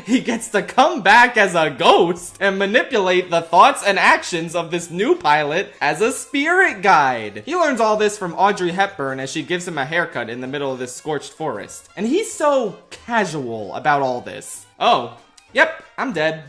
he gets to come back as a ghost and manipulate the thoughts and actions of this new pilot as a spirit guide. He learns all this from Audrey Hepburn as she gives him a haircut in the middle of this scorched forest. And he's so casual about all this. Oh, yep, I'm dead.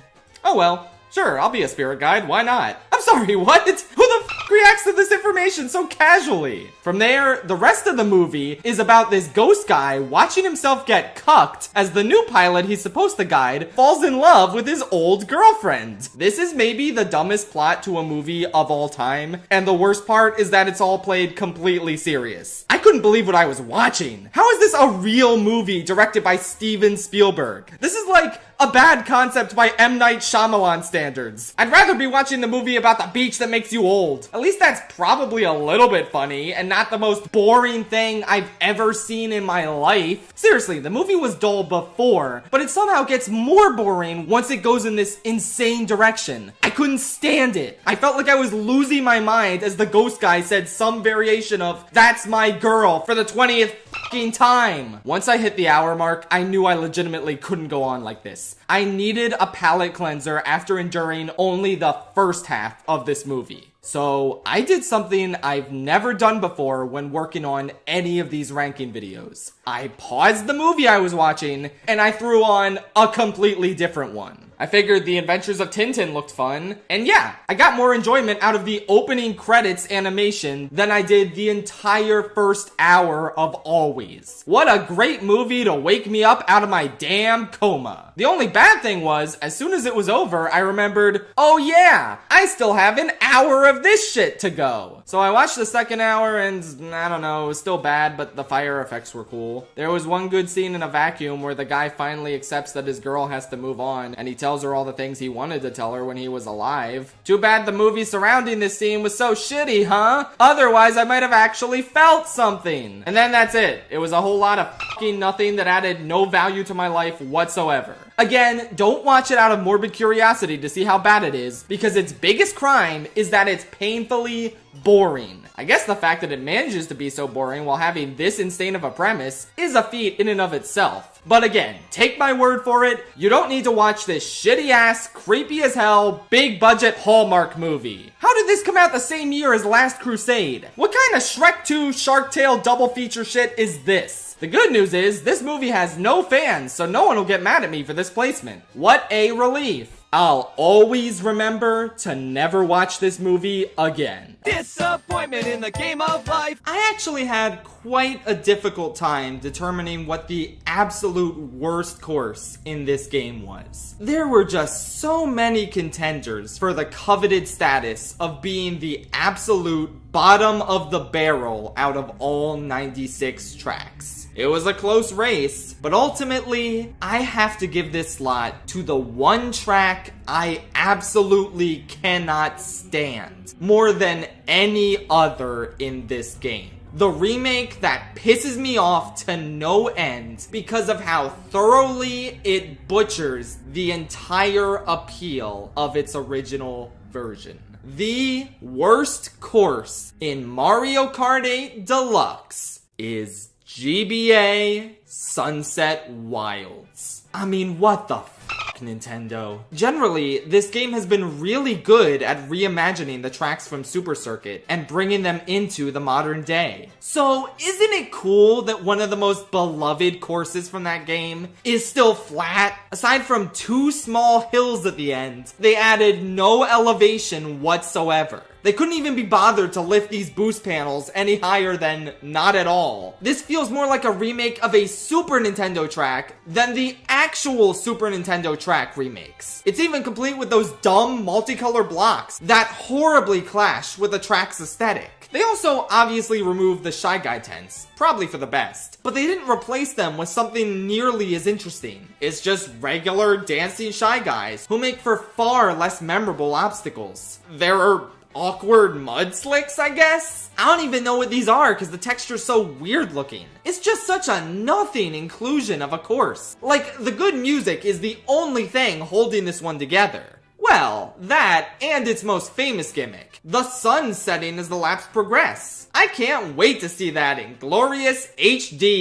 Oh well, sure, I'll be a spirit guide, why not? I'm sorry, what? Who the f reacts to this information so casually? From there, the rest of the movie is about this ghost guy watching himself get cucked as the new pilot he's supposed to guide falls in love with his old girlfriend. This is maybe the dumbest plot to a movie of all time, and the worst part is that it's all played completely serious. I couldn't believe what I was watching. How is this a real movie directed by Steven Spielberg? This is like a bad concept by M. Night Shyamalan standards. I'd rather be watching the movie about the beach that makes you old. At least that's probably a little bit funny and not the most boring thing I've ever seen in my life. Seriously, the movie was dull before, but it somehow gets more boring once it goes in this insane direction. I couldn't stand it. I felt like I was losing my mind as the ghost guy said some variation of, "That's my girl," for the 20th fucking time. Once I hit the hour mark, I knew I legitimately couldn't go on like this. I needed a palate cleanser after enduring only the first half of this movie. So I did something I've never done before when working on any of these ranking videos. I paused the movie I was watching and I threw on a completely different one. I figured The Adventures of Tintin looked fun, and yeah, I got more enjoyment out of the opening credits animation than I did the entire first hour of Always. What a great movie to wake me up out of my damn coma. The only bad thing was, as soon as it was over, I remembered, oh yeah, I still have an hour of this shit to go. So I watched the second hour and, I don't know, it was still bad, but the fire effects were cool. There was one good scene in a vacuum where the guy finally accepts that his girl has to move on, and he tells her all the things he wanted to tell her when he was alive. Too bad the movie surrounding this scene was so shitty, huh? Otherwise, I might have actually felt something. And then that's it. It was a whole lot of fucking nothing that added no value to my life whatsoever. Again, don't watch it out of morbid curiosity to see how bad it is, because its biggest crime is that it's painfully boring. I guess the fact that it manages to be so boring while having this insane of a premise is a feat in and of itself. But again, take my word for it, you don't need to watch this shitty ass, creepy as hell, big budget Hallmark movie. How did this come out the same year as Last Crusade? What kind of Shrek 2 Shark Tale double feature shit is this? The good news is, this movie has no fans, so no one will get mad at me for this placement. What a relief. I'll always remember to never watch this movie again. Disappointment in the game of life. I actually had quite a difficult time determining what the absolute worst course in this game was. There were just so many contenders for the coveted status of being the absolute bottom of the barrel out of all 96 tracks. It was a close race, but ultimately, I have to give this slot to the one track I absolutely cannot stand more than any other in this game. The remake that pisses me off to no end because of how thoroughly it butchers the entire appeal of its original version. The worst course in Mario Kart 8 Deluxe is GBA Sunset Wilds. I mean, what the fuck, Nintendo? Generally, this game has been really good at reimagining the tracks from Super Circuit and bringing them into the modern day. So, isn't it cool that one of the most beloved courses from that game is still flat? Aside from 2 small hills at the end, they added no elevation whatsoever. They couldn't even be bothered to lift these boost panels any higher than not at all. This feels more like a remake of a Super Nintendo track than the actual Super Nintendo track remakes. It's even complete with those dumb multicolor blocks that horribly clash with the track's aesthetic. They also obviously removed the Shy Guy tents, probably for the best, but they didn't replace them with something nearly as interesting. It's just regular dancing Shy Guys who make for far less memorable obstacles. There are awkward mud slicks, I guess? I don't even know what these are because the texture's so weird looking. It's just such a nothing inclusion of a course. Like, the good music is the only thing holding this one together. Well, that and its most famous gimmick, the sun setting as the laps progress. I can't wait to see that in glorious HD.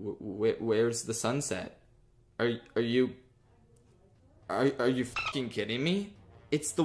Where's the sunset? Are you fucking kidding me? It's the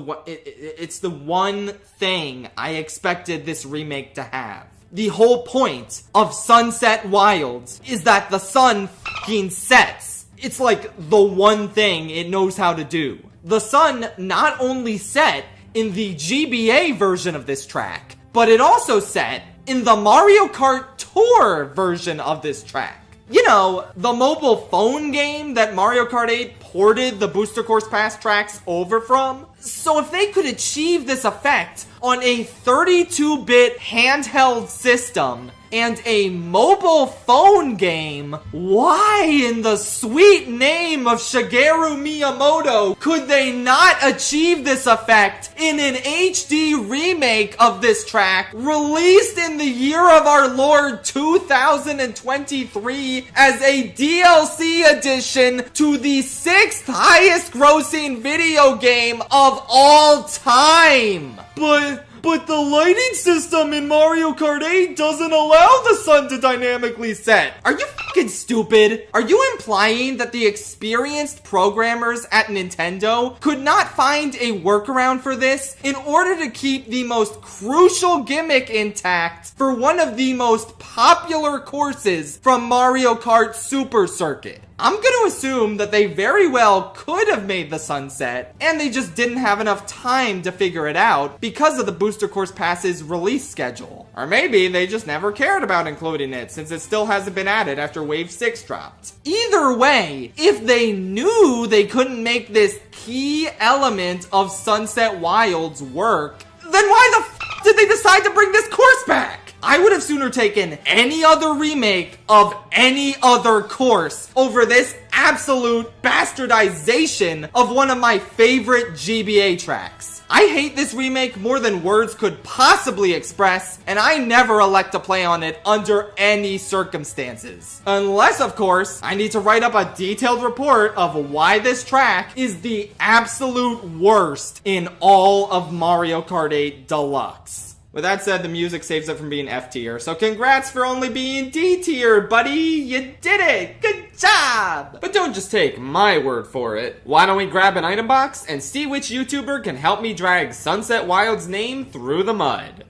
one thing I expected this remake to have. The whole point of Sunset Wilds is that the sun fucking sets. It's like the one thing it knows how to do. The sun not only set in the GBA version of this track, but it also set in the Mario Kart Tour version of this track. You know, the mobile phone game that Mario Kart 8 ported the Booster Course Pass tracks over from. So if they could achieve this effect on a 32-bit handheld system and a mobile phone game, why in the sweet name of Shigeru Miyamoto could they not achieve this effect in an HD remake of this track released in the year of our Lord 2023 as a DLC edition to the 6th highest grossing video game of all time? But the lighting system in Mario Kart 8 doesn't allow the sun to dynamically set. Are you fucking stupid? Are you implying that the experienced programmers at Nintendo could not find a workaround for this in order to keep the most crucial gimmick intact for one of the most popular courses from Mario Kart Super Circuit? I'm gonna assume that they very well could have made the sunset, and they just didn't have enough time to figure it out because of the Booster Course Pass's release schedule. Or maybe they just never cared about including it since it still hasn't been added after Wave 6 dropped. Either way, if they knew they couldn't make this key element of Sunset Wilds work, then why the f did they decide to bring this course back? I would have sooner taken any other remake of any other course over this absolute bastardization of one of my favorite GBA tracks. I hate this remake more than words could possibly express, and I never elect to play on it under any circumstances. Unless, of course, I need to write up a detailed report of why this track is the absolute worst in all of Mario Kart 8 Deluxe. With that said, the music saves it from being F tier, so congrats for only being D tier, buddy! You did it! Good job! But don't just take my word for it. Why don't we grab an item box and see which YouTuber can help me drag Sunset Wild's name through the mud?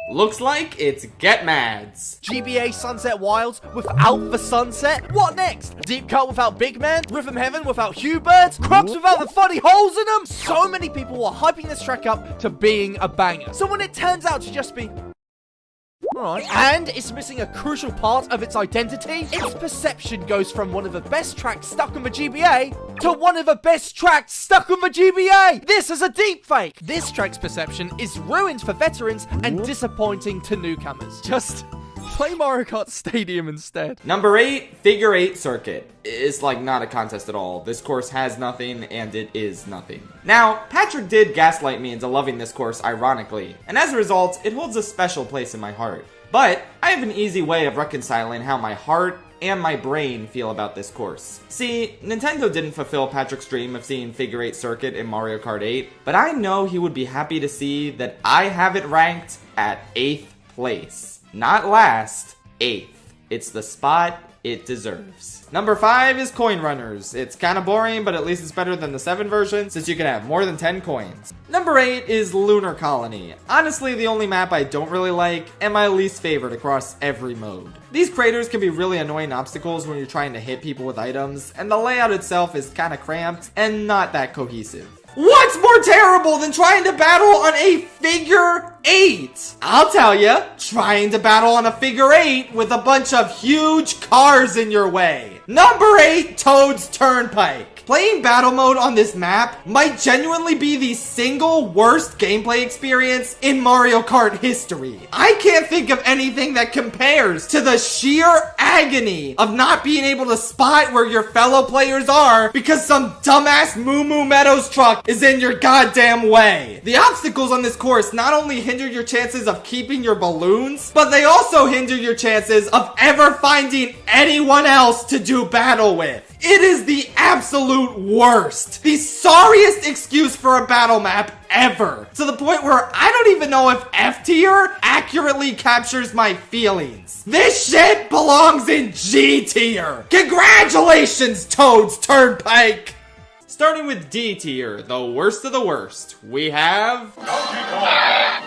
Looks like it's Get Mads. GBA Sunset Wilds without the sunset? What next? Deep Cut without Big Man? Rhythm Heaven without Hubert? Crocs without the funny holes in them? So many people are hyping this track up to being a banger. So when it turns out to just be alright, and it's missing a crucial part of its identity, its perception goes from one of the best tracks stuck on the GBA to one of the best tracks stuck on the GBA! This is a deepfake! This track's perception is ruined for veterans and disappointing to newcomers. Just play Mario Kart Stadium instead. Number 8, Figure 8 Circuit. It's like not a contest at all. This course has nothing, and it is nothing. Now, Patrick did gaslight me into loving this course ironically, and as a result, it holds a special place in my heart. But I have an easy way of reconciling how my heart and my brain feel about this course. See, Nintendo didn't fulfill Patrick's dream of seeing Figure 8 Circuit in Mario Kart 8, but I know he would be happy to see that I have it ranked at 8th place. Not last, 8th. It's the spot it deserves. Number 5 is Coin Runners. It's kinda boring, but at least it's better than the 7 version, since you can have more than 10 coins. Number 8 is Lunar Colony. Honestly, the only map I don't really like, and my least favorite across every mode. These craters can be really annoying obstacles when you're trying to hit people with items, and the layout itself is kinda cramped, and not that cohesive. What's more terrible than trying to battle on a figure 8? I'll tell ya, trying to battle on a figure 8 with a bunch of huge cars in your way. Number 8, Toad's Turnpike. Playing battle mode on this map might genuinely be the single worst gameplay experience in Mario Kart history. I can't think of anything that compares to the sheer agony of not being able to spot where your fellow players are because some dumbass Moo Moo Meadows truck is in your goddamn way. The obstacles on this course not only hinder your chances of keeping your balloons, but they also hinder your chances of ever finding anyone else to do battle with. It is the absolute worst. The sorriest excuse for a battle map ever. To the point where I don't even know if F tier accurately captures my feelings. This shit belongs in G tier. Congratulations, Toad's Turnpike. Starting with D tier, the worst of the worst, we have...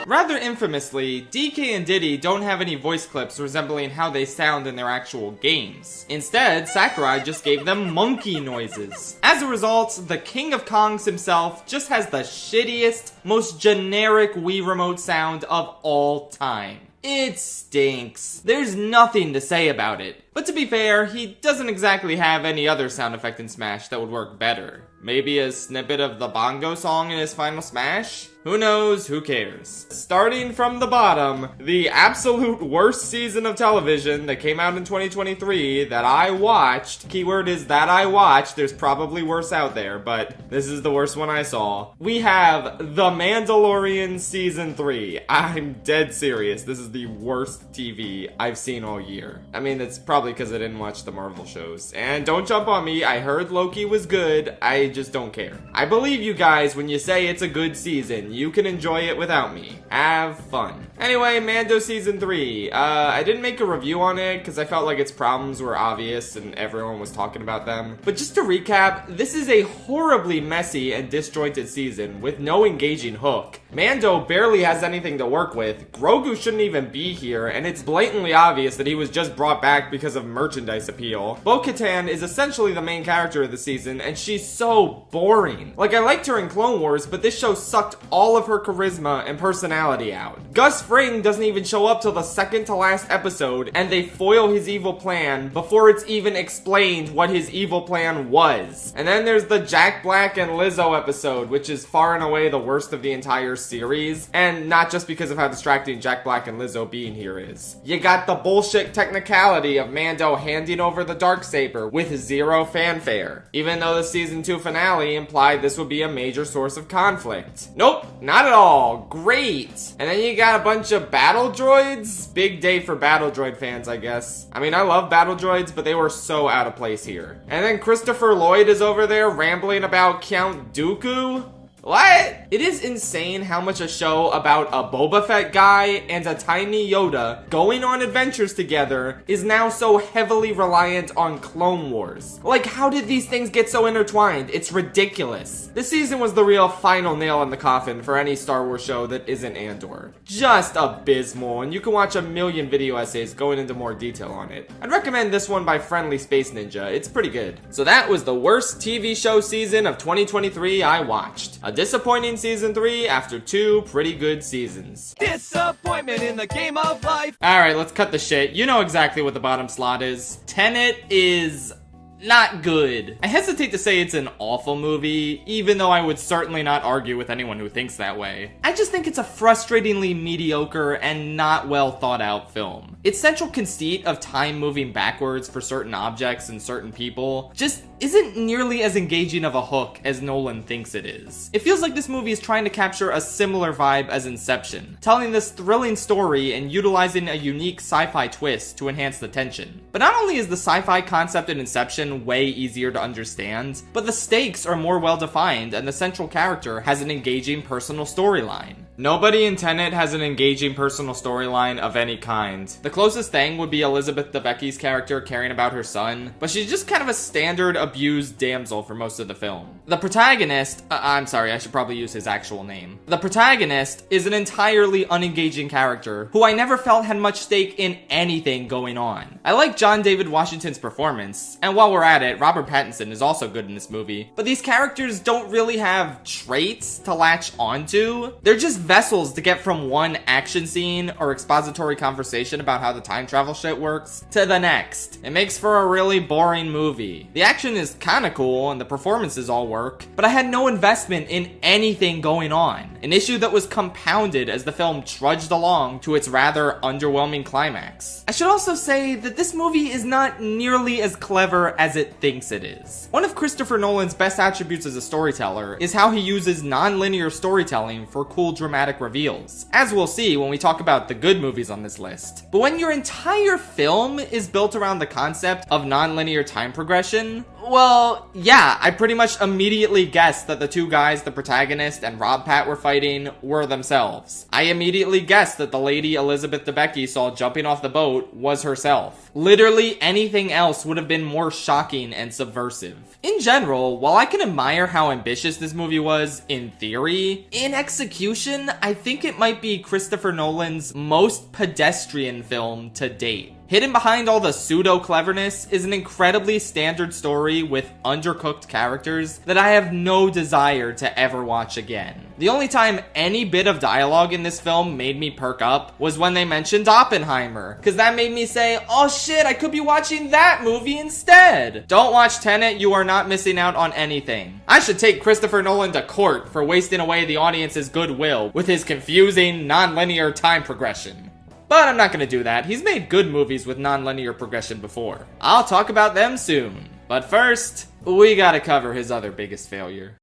Rather infamously, DK and Diddy don't have any voice clips resembling how they sound in their actual games. Instead, Sakurai just gave them monkey noises. As a result, the King of Kongs himself just has the shittiest, most generic Wii Remote sound of all time. It stinks. There's nothing to say about it. But to be fair, he doesn't exactly have any other sound effect in Smash that would work better. Maybe a snippet of the bongo song in his final Smash? Who knows? Who cares? Starting from the bottom, the absolute worst season of television that came out in 2023 that I watched, keyword is that I watched, there's probably worse out there, but this is the worst one I saw. We have The Mandalorian Season 3. I'm dead serious, this is the worst TV I've seen all year. I mean, it's probably because I didn't watch the Marvel shows. And don't jump on me, I heard Loki was good, I just don't care. I believe you guys when you say it's a good season. You can enjoy it without me. Have fun. Anyway, Mando Season 3. I didn't make a review on it because I felt like its problems were obvious and everyone was talking about them. But just to recap, this is a horribly messy and disjointed season with no engaging hook. Mando barely has anything to work with, Grogu shouldn't even be here, and it's blatantly obvious that he was just brought back because of merchandise appeal. Bo-Katan is essentially the main character of the season, and she's so boring. Like, I liked her in Clone Wars, but this show sucked all of her charisma and personality out. Gus Fring doesn't even show up till the second to last episode, and they foil his evil plan before it's even explained what his evil plan was. And then there's the Jack Black and Lizzo episode, which is far and away the worst of the entire series, and not just because of how distracting Jack Black and Lizzo being here is. You got the bullshit technicality of Mando handing over the Darksaber with zero fanfare, even though the season 2 finale implied this would be a major source of conflict. Nope, not at all. Great. And then you got a bunch of battle droids. Big day for battle droid fans, I guess. I mean, I love battle droids, but they were so out of place here. And then Christopher Lloyd is over there rambling about Count Dooku. What? It is insane how much a show about a Boba Fett guy and a tiny Yoda going on adventures together is now so heavily reliant on Clone Wars. Like, how did these things get so intertwined? It's ridiculous. This season was the real final nail in the coffin for any Star Wars show that isn't Andor. Just abysmal, and you can watch a million video essays going into more detail on it. I'd recommend this one by Friendly Space Ninja. It's pretty good. So that was the worst TV show season of 2023 I watched. A disappointing season 3 after 2 pretty good seasons. Disappointment in the game of life. Alright, let's cut the shit. You know exactly what the bottom slot is. Tenet is not good. I hesitate to say it's an awful movie, even though I would certainly not argue with anyone who thinks that way. I just think it's a frustratingly mediocre and not well thought out film. Its central conceit of time moving backwards for certain objects and certain people just isn't nearly as engaging of a hook as Nolan thinks it is. It feels like this movie is trying to capture a similar vibe as Inception, telling this thrilling story and utilizing a unique sci-fi twist to enhance the tension. But not only is the sci-fi concept in Inception way easier to understand, but the stakes are more well defined and the central character has an engaging personal storyline. Nobody in Tenet has an engaging personal storyline of any kind. The closest thing would be Elizabeth Debicki's character caring about her son, but she's just kind of a standard abused damsel for most of the film. The protagonist, I'm sorry, I should probably use his actual name. The protagonist is an entirely unengaging character who I never felt had much stake in anything going on. I like John David Washington's performance, and while we're at it, Robert Pattinson is also good in this movie, but these characters don't really have traits to latch onto. They're just vessels to get from one action scene or expository conversation about how the time travel shit works to the next. It makes for a really boring movie. The action is kinda cool and the performances all work, but I had no investment in anything going on. An issue that was compounded as the film trudged along to its rather underwhelming climax. I should also say that this movie is not nearly as clever as it thinks it is. One of Christopher Nolan's best attributes as a storyteller is how he uses non-linear storytelling for cool dramatic reveals, as we'll see when we talk about the good movies on this list. But when your entire film is built around the concept of non-linear time progression, well, yeah, I pretty much immediately guessed that the two guys the protagonist and Rob Pat were fighting were themselves. I immediately guessed that the lady Elizabeth Debicki saw jumping off the boat was herself. Literally anything else would have been more shocking and subversive. In general, while I can admire how ambitious this movie was in theory, in execution, I think it might be Christopher Nolan's most pedestrian film to date. Hidden behind all the pseudo-cleverness is an incredibly standard story with undercooked characters that I have no desire to ever watch again. The only time any bit of dialogue in this film made me perk up was when they mentioned Oppenheimer, cause that made me say, oh shit, I could be watching that movie instead. Don't watch Tenet, you are not missing out on anything. I should take Christopher Nolan to court for wasting away the audience's goodwill with his confusing, non-linear time progression. But I'm not gonna do that. He's made good movies with non-linear progression before. I'll talk about them soon. But first, we gotta cover his other biggest failure.